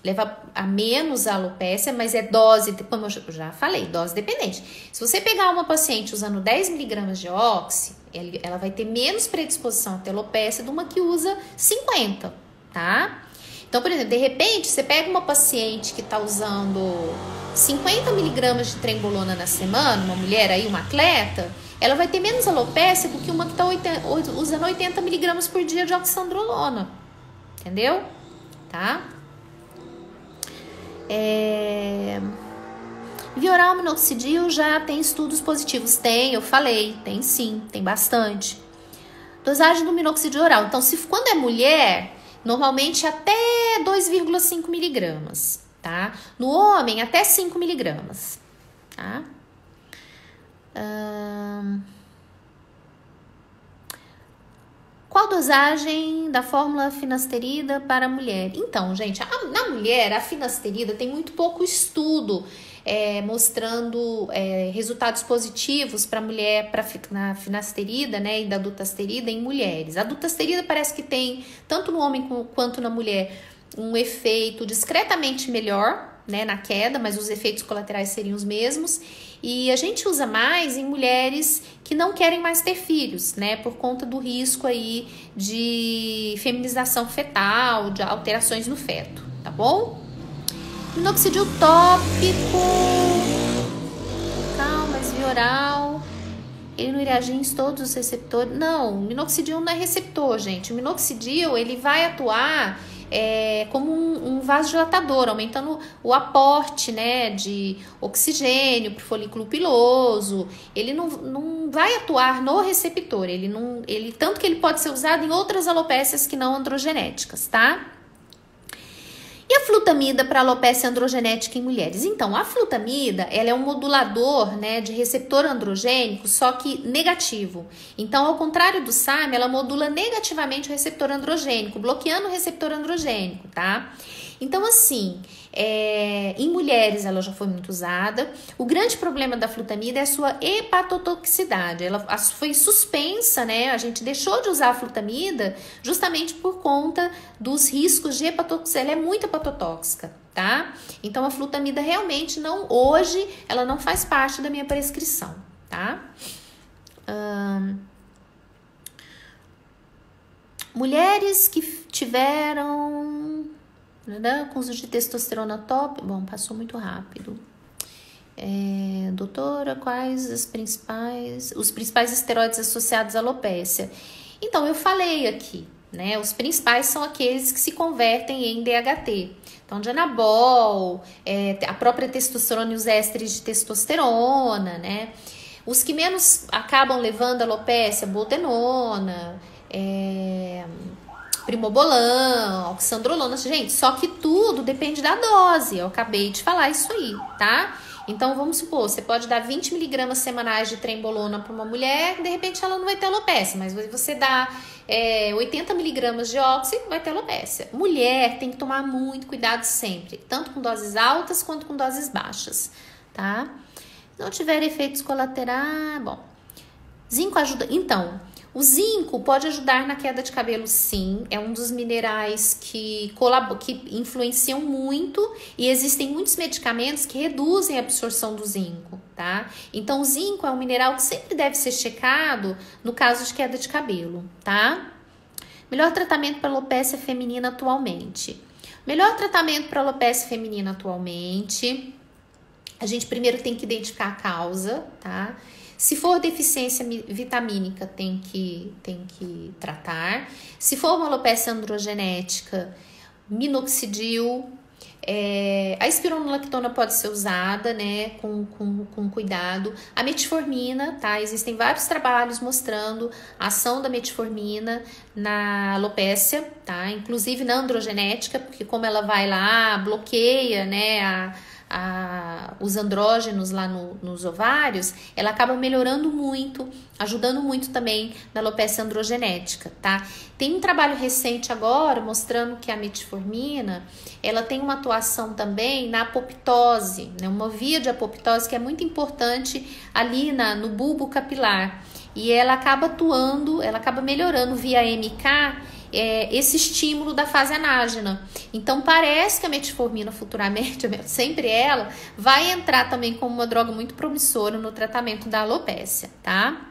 Leva a menos a alopecia, mas é dose, como eu já falei, dose dependente. Se você pegar uma paciente usando 10 miligramas de oxi, ela vai ter menos predisposição a ter alopecia do que uma que usa 50, tá? Então, por exemplo, de repente, você pega uma paciente que está usando 50 miligramas de trembolona na semana, uma mulher aí, uma atleta, ela vai ter menos alopecia do que uma que está usando 80 miligramas por dia de oxandrolona. Entendeu? Tá? Via oral minoxidil já tem estudos positivos? Tem, eu falei, tem sim, tem bastante. Dosagem do minoxidil oral. Então, quando é mulher, normalmente até 2,5 miligramas, tá? No homem, até 5 miligramas, tá? Qual dosagem da fórmula finasterida para a mulher? Então, gente, na mulher, a finasterida tem muito pouco estudo mostrando resultados positivos para mulher, na finasterida, né, e da dutasterida em mulheres. A dutasterida parece que tem, tanto no homem quanto na mulher, um efeito discretamente melhor, né, na queda, mas os efeitos colaterais seriam os mesmos. E a gente usa mais em mulheres que não querem mais ter filhos, né, por conta do risco aí de feminização fetal, de alterações no feto, tá bom? Minoxidil tópico, via oral, ele não iria agir em todos os receptores. Não, o minoxidil não é receptor, gente. O minoxidil, ele vai atuar como um vasodilatador, aumentando o aporte, né, de oxigênio para o folículo piloso. Ele não vai atuar no receptor, tanto que ele pode ser usado em outras alopécias que não androgenéticas, tá? E a flutamida para alopecia androgenética em mulheres? Então, a flutamida, ela é um modulador, né, de receptor androgênico, só que negativo. Então, ao contrário do SAM, ela modula negativamente o receptor androgênico, bloqueando o receptor androgênico, tá? Então, assim, em mulheres ela já foi muito usada. O grande problema da flutamida é a sua hepatotoxicidade. Ela foi suspensa, né? A gente deixou de usar a flutamida justamente por conta dos riscos de hepatotoxicidade. Ela é muito hepatotóxica, tá? Então, a flutamida realmente hoje, ela não faz parte da minha prescrição, tá? Mulheres que tiveram com uso de testosterona top. Bom, passou muito rápido. Doutora, quais os principais esteroides associados à alopécia? Então, eu falei aqui, né? Os principais são aqueles que se convertem em DHT. Então, de anabol, a própria testosterona e os ésteres de testosterona, né? Os que menos acabam levando a alopécia, boldenona, primobolan, oxandrolona, gente, só que tudo depende da dose, eu acabei de falar isso aí, tá? Então, vamos supor, você pode dar 20 miligramas semanais de trembolona para uma mulher, de repente ela não vai ter alopécia, mas você dá 80 miligramas de oxi, vai ter alopécia. Mulher tem que tomar muito cuidado sempre, tanto com doses altas quanto com doses baixas, tá? Se não tiver efeitos colaterais, bom, zinco ajuda, então... O zinco pode ajudar na queda de cabelo, sim. É um dos minerais que influenciam muito e existem muitos medicamentos que reduzem a absorção do zinco, tá? Então, o zinco é um mineral que sempre deve ser checado no caso de queda de cabelo, tá? Melhor tratamento para alopecia feminina atualmente. Melhor tratamento para alopecia feminina atualmente, a gente primeiro tem que identificar a causa, tá? Se for deficiência vitamínica, tem que tratar. Se for uma alopecia androgenética, minoxidil. A espironolactona pode ser usada, né, com cuidado. A metformina, tá? Existem vários trabalhos mostrando a ação da metformina na alopécia, tá? Inclusive na androgenética, porque como ela vai lá, bloqueia, né, os andrógenos lá nos ovários, ela acaba melhorando muito, ajudando muito também na alopecia androgenética, tá? Tem um trabalho recente agora mostrando que a metformina, ela tem uma atuação também na apoptose, né? Uma via de apoptose que é muito importante ali no bulbo capilar, e ela acaba atuando, ela acaba melhorando via MK esse estímulo da fase anágena. Então parece que a metformina futuramente, sempre ela, vai entrar também como uma droga muito promissora no tratamento da alopécia, tá?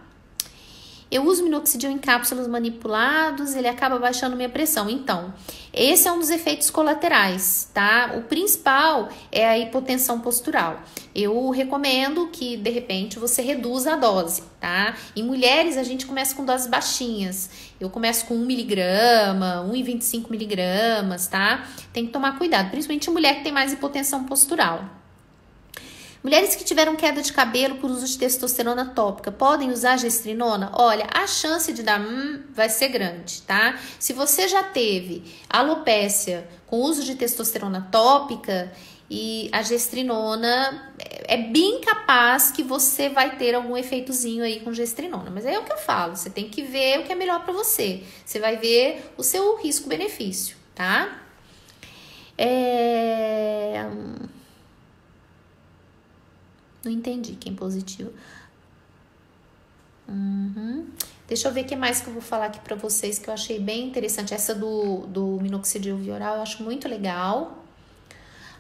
Eu uso minoxidil em cápsulas manipulados, ele acaba baixando minha pressão. Então, esse é um dos efeitos colaterais, tá? O principal é a hipotensão postural. Eu recomendo que, de repente, você reduza a dose, tá? Em mulheres, a gente começa com doses baixinhas. Eu começo com 1 miligrama, 1,25 miligramas, tá? Tem que tomar cuidado, principalmente mulher que tem mais hipotensão postural. Mulheres que tiveram queda de cabelo por uso de testosterona tópica, podem usar gestrinona? Olha, a chance de dar vai ser grande, tá? Se você já teve alopécia com uso de testosterona tópica e a gestrinona, é bem capaz que você vai ter algum efeitozinho aí com gestrinona. Mas é o que eu falo, você tem que ver o que é melhor para você. Você vai ver o seu risco-benefício, tá? Não entendi quem positivo. Deixa eu ver o que mais que eu vou falar aqui pra vocês que eu achei bem interessante. Essa do minoxidil via oral eu acho muito legal.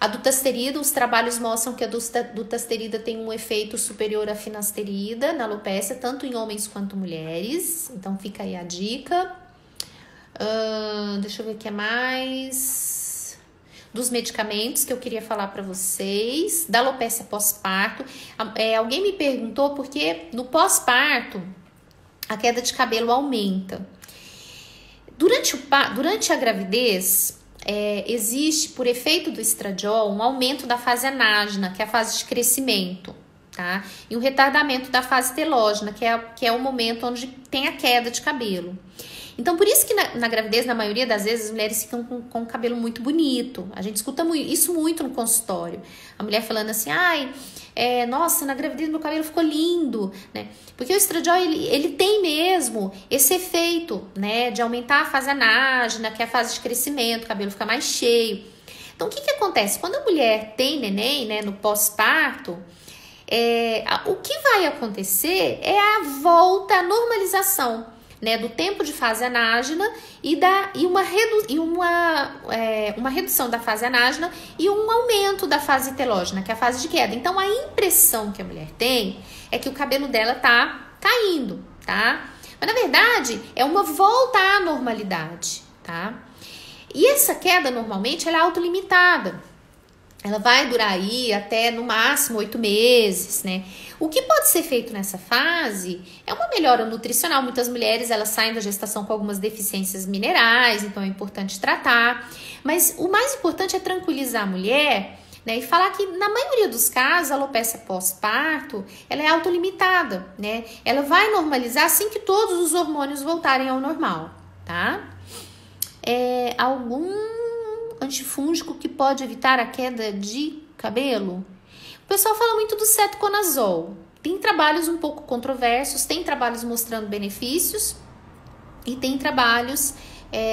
A dutasterida, os trabalhos mostram que a dutasterida tem um efeito superior à finasterida na alopécia, tanto em homens quanto mulheres. Então fica aí a dica. Deixa eu ver o que mais. dos medicamentos que eu queria falar para vocês, da alopecia pós-parto. Alguém me perguntou por que no pós-parto a queda de cabelo aumenta. Durante a gravidez, existe, por efeito do estradiol, um aumento da fase anágena, que é a fase de crescimento, tá? E um retardamento da fase telógena, que é o momento onde tem a queda de cabelo. Então, por isso que na gravidez, na maioria das vezes, as mulheres ficam com o cabelo muito bonito. A gente escuta isso muito no consultório. A mulher falando assim, nossa, na gravidez meu cabelo ficou lindo, né? Porque o estradiol, ele tem mesmo esse efeito, né? De aumentar a fase anágena, que é a fase de crescimento, o cabelo fica mais cheio. Então, o que acontece? Quando a mulher tem neném, né, no pós-parto, o que vai acontecer é a volta, a normalização, né, do tempo de fase anágena e uma redução da fase anágena e um aumento da fase telógena, que é a fase de queda. Então, a impressão que a mulher tem é que o cabelo dela tá caindo, tá? Mas, na verdade, é uma volta à normalidade, tá? E essa queda, normalmente, ela é autolimitada. Ela vai durar aí até, no máximo, 8 meses, né? O que pode ser feito nessa fase é uma melhora nutricional. Muitas mulheres, elas saem da gestação com algumas deficiências minerais, então é importante tratar. Mas o mais importante é tranquilizar a mulher, né? E falar que, na maioria dos casos, a alopecia pós-parto, ela é autolimitada, né? Ela vai normalizar assim que todos os hormônios voltarem ao normal, tá? Algum antifúngico que pode evitar a queda de cabelo? O pessoal fala muito do cetoconazol. Tem trabalhos um pouco controversos, tem trabalhos mostrando benefícios e tem trabalhos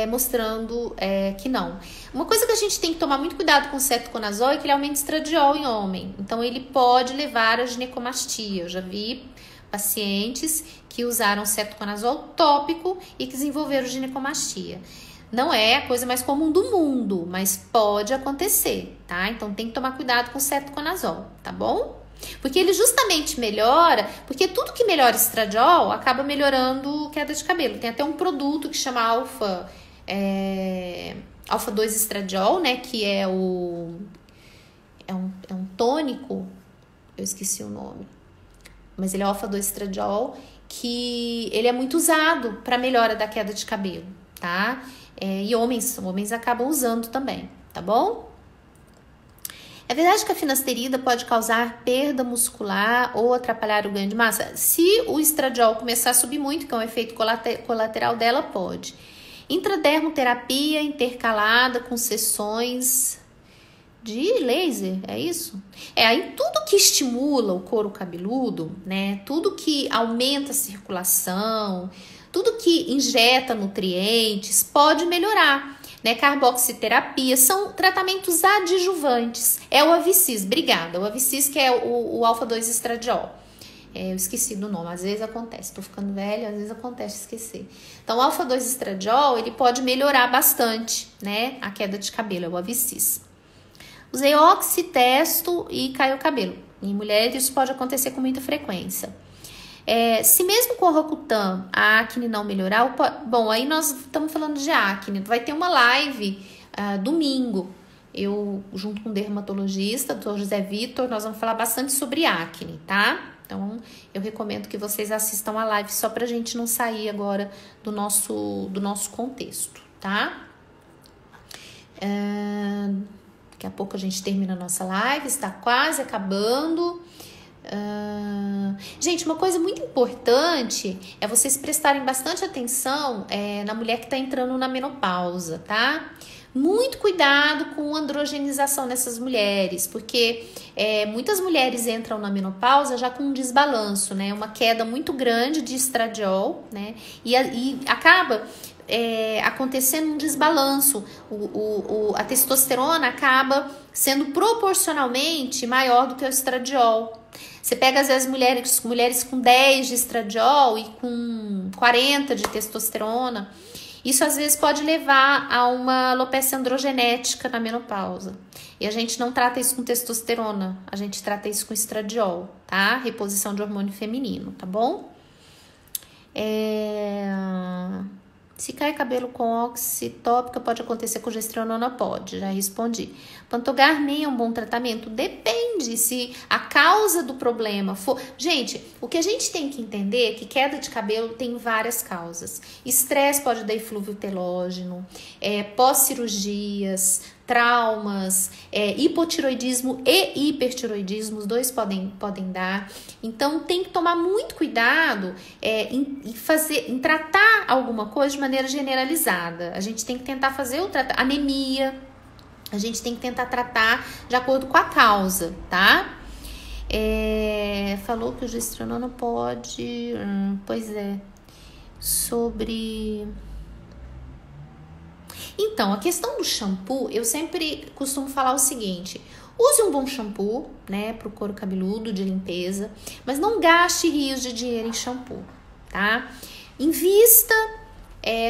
mostrando que não. Uma coisa que a gente tem que tomar muito cuidado com o cetoconazol é que ele aumenta estradiol em homem. Então, ele pode levar à ginecomastia. Eu já vi pacientes que usaram cetoconazol tópico e que desenvolveram ginecomastia. Não é a coisa mais comum do mundo, mas pode acontecer, tá? Então, tem que tomar cuidado com o cetoconazol, tá bom? Porque ele justamente melhora, porque tudo que melhora estradiol acaba melhorando queda de cabelo. Tem até um produto que chama alfa-2 estradiol, né? Que é um tônico, eu esqueci o nome, mas ele é alfa-2 estradiol, que ele é muito usado para melhora da queda de cabelo, tá? E homens acabam usando também, tá bom? É verdade que a finasterida pode causar perda muscular ou atrapalhar o ganho de massa? Se o estradiol começar a subir muito, que é um efeito colateral dela, pode. Intradermoterapia intercalada com sessões de laser, é isso? Aí tudo que estimula o couro cabeludo, né? Tudo que aumenta a circulação, tudo que injeta nutrientes pode melhorar, né? Carboxiterapia são tratamentos adjuvantes. É o Avicis, obrigada. O Avicis, que é o alfa-2 estradiol. Eu esqueci do nome, às vezes acontece. Tô ficando velha, às vezes acontece esquecer. Então, o alfa-2 estradiol, ele pode melhorar bastante, né? A queda de cabelo, é o Avicis. Usei oxitesto e caiu o cabelo. Em mulheres, isso pode acontecer com muita frequência. Se mesmo com o Roacutan a acne não melhorar, bom, aí nós estamos falando de acne. Vai ter uma live domingo. Eu, junto com o dermatologista, Dr. José Vitor, nós vamos falar bastante sobre acne, tá? Então, eu recomendo que vocês assistam a live só pra gente não sair agora do nosso contexto, tá? Daqui a pouco a gente termina a nossa live, está quase acabando. Gente, uma coisa muito importante é vocês prestarem bastante atenção na mulher que está entrando na menopausa, tá? Muito cuidado com androgenização nessas mulheres, porque muitas mulheres entram na menopausa já com um desbalanço, né? Uma queda muito grande de estradiol, né? E acaba acontecendo um desbalanço. A testosterona acaba sendo proporcionalmente maior do que o estradiol. Você pega, às vezes, mulheres com 10 de estradiol e com 40 de testosterona. Isso, às vezes, pode levar a uma alopecia androgenética na menopausa. E a gente não trata isso com testosterona, a gente trata isso com estradiol, tá? Reposição de hormônio feminino, tá bom? Se cai cabelo com oxitópica, pode acontecer com gestrinona? Pode, já respondi. Pantogarmin é um bom tratamento? Depende se a causa do problema for... Gente, o que a gente tem que entender é que queda de cabelo tem várias causas. Estresse pode dar eflúvio telógeno, pós-cirurgias, traumas, hipotiroidismo e hipertiroidismo, os dois podem dar. Então tem que tomar muito cuidado em tratar alguma coisa de maneira generalizada. A gente tem que tentar fazer anemia, a gente tem que tentar tratar de acordo com a causa, tá? Falou que o gestrinona pode... pois é. Sobre... Então, a questão do shampoo, eu sempre costumo falar o seguinte: use um bom shampoo, né, para o couro cabeludo, de limpeza, mas não gaste rios de dinheiro em shampoo, tá? Invista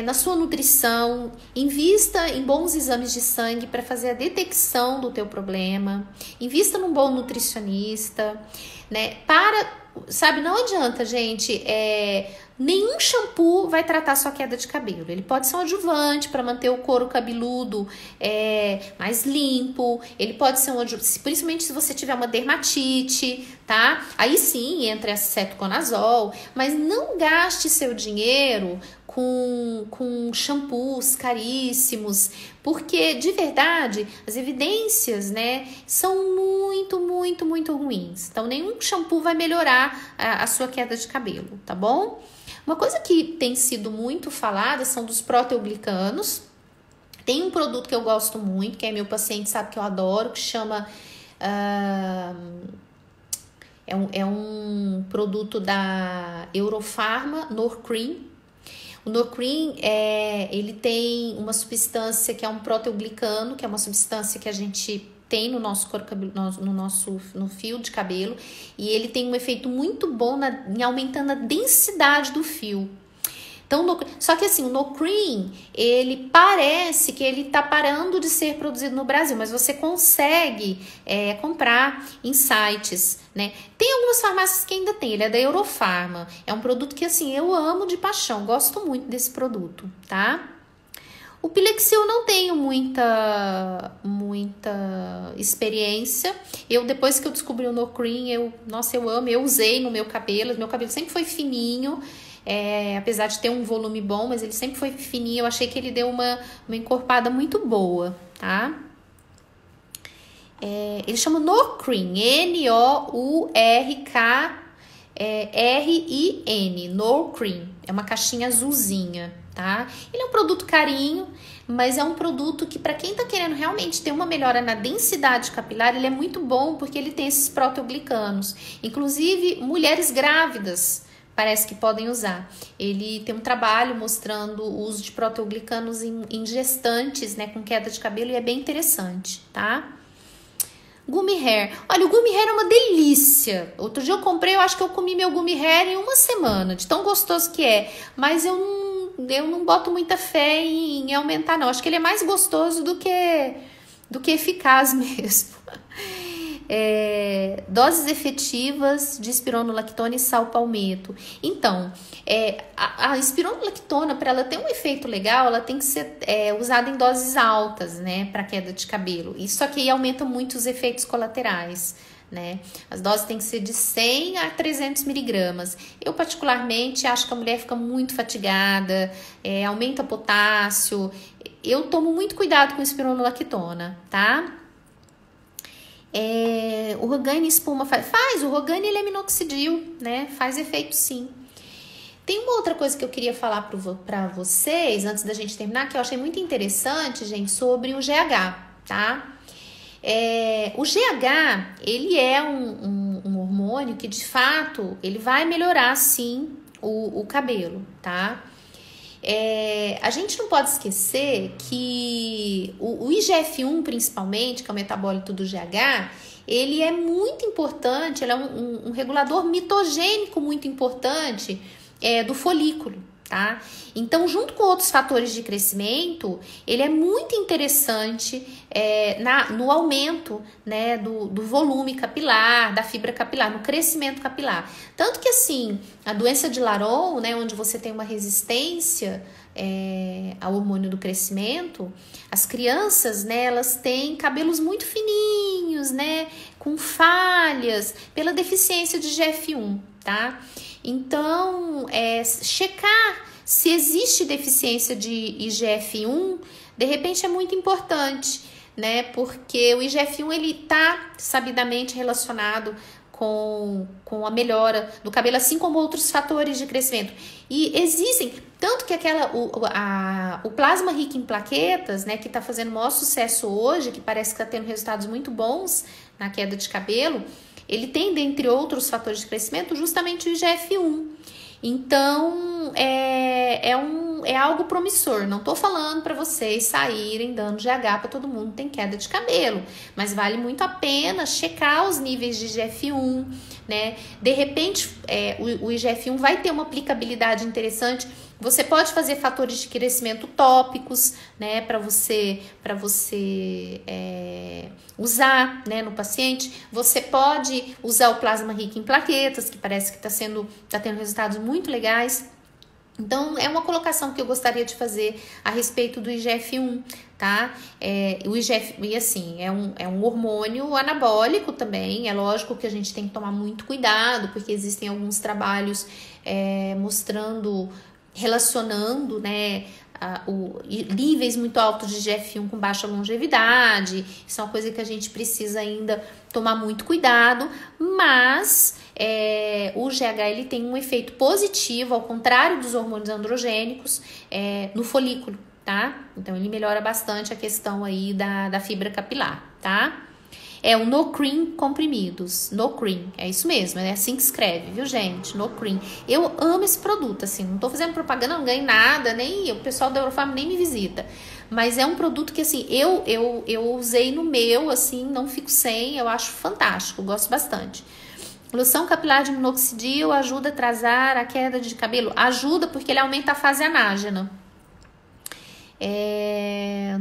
na sua nutrição, invista em bons exames de sangue para fazer a detecção do teu problema, invista num bom nutricionista, né? Sabe, não adianta, gente, nenhum shampoo vai tratar sua queda de cabelo. Ele pode ser um adjuvante para manter o couro cabeludo mais limpo. Ele pode ser um adjuvante, principalmente se você tiver uma dermatite, tá? Aí sim, entra acetoconazol. Mas não gaste seu dinheiro com shampoos caríssimos, porque, de verdade, as evidências, né, são muito, muito, muito ruins. Então, nenhum shampoo vai melhorar a sua queda de cabelo, tá bom? Uma coisa que tem sido muito falada são dos proteoglicanos. Tem um produto que eu gosto muito, que meu paciente sabe que eu adoro, que chama... É um produto da Eurofarma, Norcream. O Norcream, ele tem uma substância que é um proteoglicano, que é uma substância que a gente tem no nosso couro cabeludo, no fio de cabelo, e ele tem um efeito muito bom em aumentando a densidade do fio. Então, só que assim, o Norcream, ele parece que ele tá parando de ser produzido no Brasil, mas você consegue comprar em sites, né? Tem algumas farmácias que ainda tem, ele é da Eurofarma. É um produto que, assim, eu amo de paixão, gosto muito desse produto, tá? O Pilexil não tenho muita experiência. Depois que eu descobri o Norcream, eu amo, eu usei no meu cabelo sempre foi fininho. Apesar de ter um volume bom, mas ele sempre foi fininho. Eu achei que ele deu uma encorpada muito boa, tá? Ele chama Norcream, N-O-U-R-K-R-I-N, Norcream. É uma caixinha azulzinha, tá? Ele é um produto carinho, mas é um produto que, para quem tá querendo realmente ter uma melhora na densidade capilar, ele é muito bom porque ele tem esses proteoglicanos. Inclusive, mulheres grávidas parece que podem usar. Ele tem um trabalho mostrando o uso de proteoglicanos em gestantes, né, com queda de cabelo, e é bem interessante, tá? Gummy Hair. Olha, o Gummy Hair é uma delícia. Outro dia eu comprei, eu acho que eu comi meu Gummy Hair em uma semana, de tão gostoso que é. Mas eu não boto muita fé em aumentar, não. Acho que ele é mais gostoso do que eficaz mesmo. Doses efetivas de espironolactona e sal palmeto. Então, a espironolactona, para ela ter um efeito legal, ela tem que ser usada em doses altas, né, para queda de cabelo. Isso aqui aumenta muito os efeitos colaterais, né? As doses têm que ser de 100 a 300 miligramas. Eu, particularmente, acho que a mulher fica muito fatigada, aumenta potássio. Eu tomo muito cuidado com espironolactona, tá? O Rogaine espuma faz o Rogaine, ele é minoxidil, né? Faz efeito sim. Tem uma outra coisa que eu queria falar para vocês, antes da gente terminar, que eu achei muito interessante, gente, sobre o GH, tá? O GH, ele é um hormônio que, de fato, ele vai melhorar, sim, o cabelo, tá? A gente não pode esquecer que o IGF-1, principalmente, que é o metabólito do GH, ele é muito importante, ele é um regulador mitogênico muito importante do folículo, tá? Então, junto com outros fatores de crescimento, ele é muito interessante no aumento, né, do volume capilar, da fibra capilar, no crescimento capilar. Tanto que, assim, a doença de Laron, né, onde você tem uma resistência ao hormônio do crescimento, as crianças, né, elas têm cabelos muito fininhos, né, com falhas, pela deficiência de IGF-1, tá? Então, checar se existe deficiência de IGF-1, de repente é muito importante, né? Porque o IGF-1, ele tá sabidamente relacionado com a melhora do cabelo, assim como outros fatores de crescimento. E existem, tanto que o plasma rico em plaquetas, né, que tá fazendo o maior sucesso hoje, que parece que tá tendo resultados muito bons na queda de cabelo, ele tem, dentre outros fatores de crescimento, justamente o IGF-1. Então, é algo promissor. Não tô falando para vocês saírem dando GH para todo mundo que tem queda de cabelo, mas vale muito a pena checar os níveis de IGF-1, né? De repente, o IGF-1 vai ter uma aplicabilidade interessante. Você pode fazer fatores de crescimento tópicos, né, para você usar, né, no paciente. Você pode usar o plasma rico em plaquetas, que parece que tá tendo resultados muito legais. Então, é uma colocação que eu gostaria de fazer a respeito do IGF-1, tá? O IGF, e assim, é um hormônio anabólico também. É lógico que a gente tem que tomar muito cuidado, porque existem alguns trabalhos relacionando, né, níveis muito altos de IGF-1 com baixa longevidade. Isso é uma coisa que a gente precisa ainda tomar muito cuidado, mas o GH, ele tem um efeito positivo, ao contrário dos hormônios androgênicos, no folículo, tá? Então ele melhora bastante a questão aí da fibra capilar, tá? É o No Cream comprimidos. No Cream, é isso mesmo, é assim que escreve, viu, gente? No Cream. Eu amo esse produto, assim, não tô fazendo propaganda, não ganho nada, nem o pessoal da Eurofarm nem me visita. Mas é um produto que, assim, eu usei no meu, assim, não fico sem, eu acho fantástico, gosto bastante. Loção capilar de minoxidil ajuda a atrasar a queda de cabelo? Ajuda porque ele aumenta a fase anágena.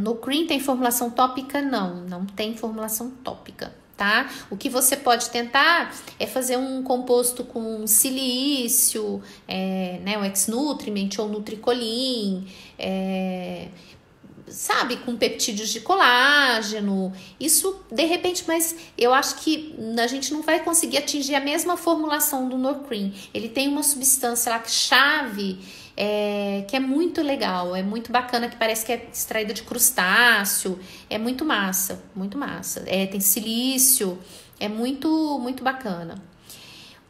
No Cream tem formulação tópica? Não tem formulação tópica, tá? O que você pode tentar é fazer um composto com silício, né, o X-Nutriment ou Nutricolin, sabe, com peptídeos de colágeno, isso de repente, mas eu acho que a gente não vai conseguir atingir a mesma formulação do No Cream. Ele tem uma substância lá que chave, que é muito legal, é muito bacana, que parece que é extraída de crustáceo, é muito massa, muito massa. Tem silício, é muito, muito bacana.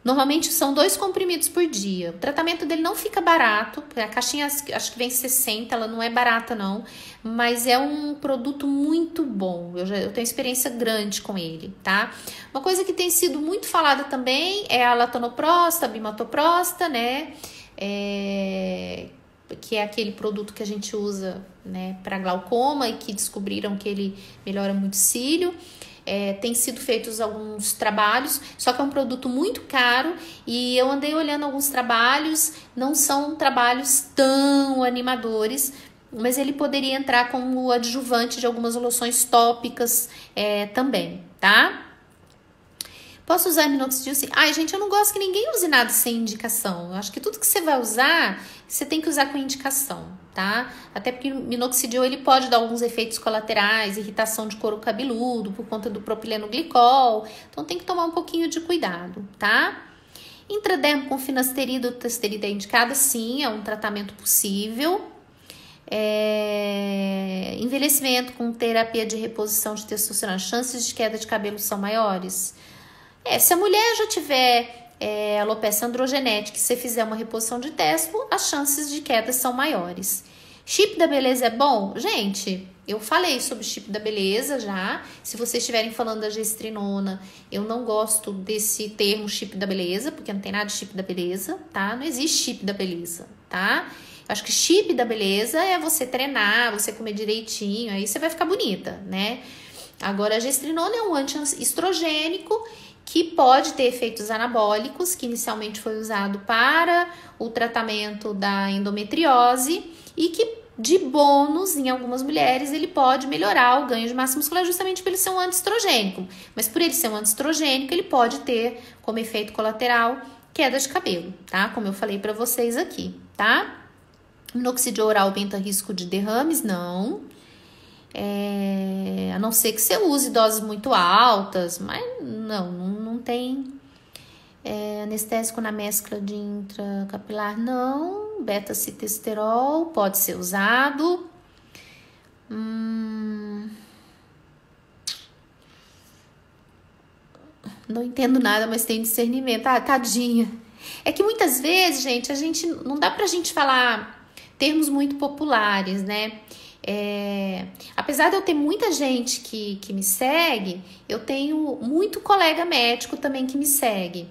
Normalmente são 2 comprimidos por dia. O tratamento dele não fica barato, a caixinha acho que vem 60, ela não é barata não, mas é um produto muito bom. Eu tenho experiência grande com ele, tá? Uma coisa que tem sido muito falada também é a latanoprosta, a bimatoprosta, né? Que é aquele produto que a gente usa, né, para glaucoma, e que descobriram que ele melhora muito cílio. Tem sido feitos alguns trabalhos, só que é um produto muito caro, e eu andei olhando alguns trabalhos, não são trabalhos tão animadores, mas ele poderia entrar como adjuvante de algumas loções tópicas também, tá? Posso usar minoxidil sim? Ai, gente, eu não gosto que ninguém use nada sem indicação. Eu acho que tudo que você vai usar, você tem que usar com indicação, tá? Até porque o minoxidil, ele pode dar alguns efeitos colaterais, irritação de couro cabeludo, por conta do propileno glicol. Então, tem que tomar um pouquinho de cuidado, tá? Intradermo com finasterida ou tasterida é indicada? Sim, é um tratamento possível. Envelhecimento com terapia de reposição de testosterona, chances de queda de cabelo são maiores? Se a mulher já tiver alopecia androgenética e você fizer uma reposição de testo, as chances de queda são maiores. Chip da beleza é bom? Gente, eu falei sobre chip da beleza já. Se vocês estiverem falando da gestrinona, eu não gosto desse termo chip da beleza, porque não tem nada de chip da beleza, tá? Não existe chip da beleza, tá? Eu acho que chip da beleza é você treinar, você comer direitinho, aí você vai ficar bonita, né? Agora, a gestrinona é um antiestrogênico que pode ter efeitos anabólicos, que inicialmente foi usado para o tratamento da endometriose e que, de bônus, em algumas mulheres, ele pode melhorar o ganho de massa muscular justamente por ele ser um antiestrogênico. Mas por ele ser um antiestrogênico, ele pode ter como efeito colateral queda de cabelo, tá? Como eu falei para vocês aqui, tá? Minoxidil oral aumenta risco de derrames? Não. A não ser que você use doses muito altas, mas não tem anestésico na mescla de intracapilar, não. Beta-citosterol pode ser usado. Não entendo nada, mas tem discernimento. Ah, tadinha. É que muitas vezes, gente, não dá pra gente falar termos muito populares, né? Apesar de eu ter muita gente que me segue, eu tenho muito colega médico também que me segue.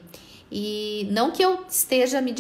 E não que eu esteja me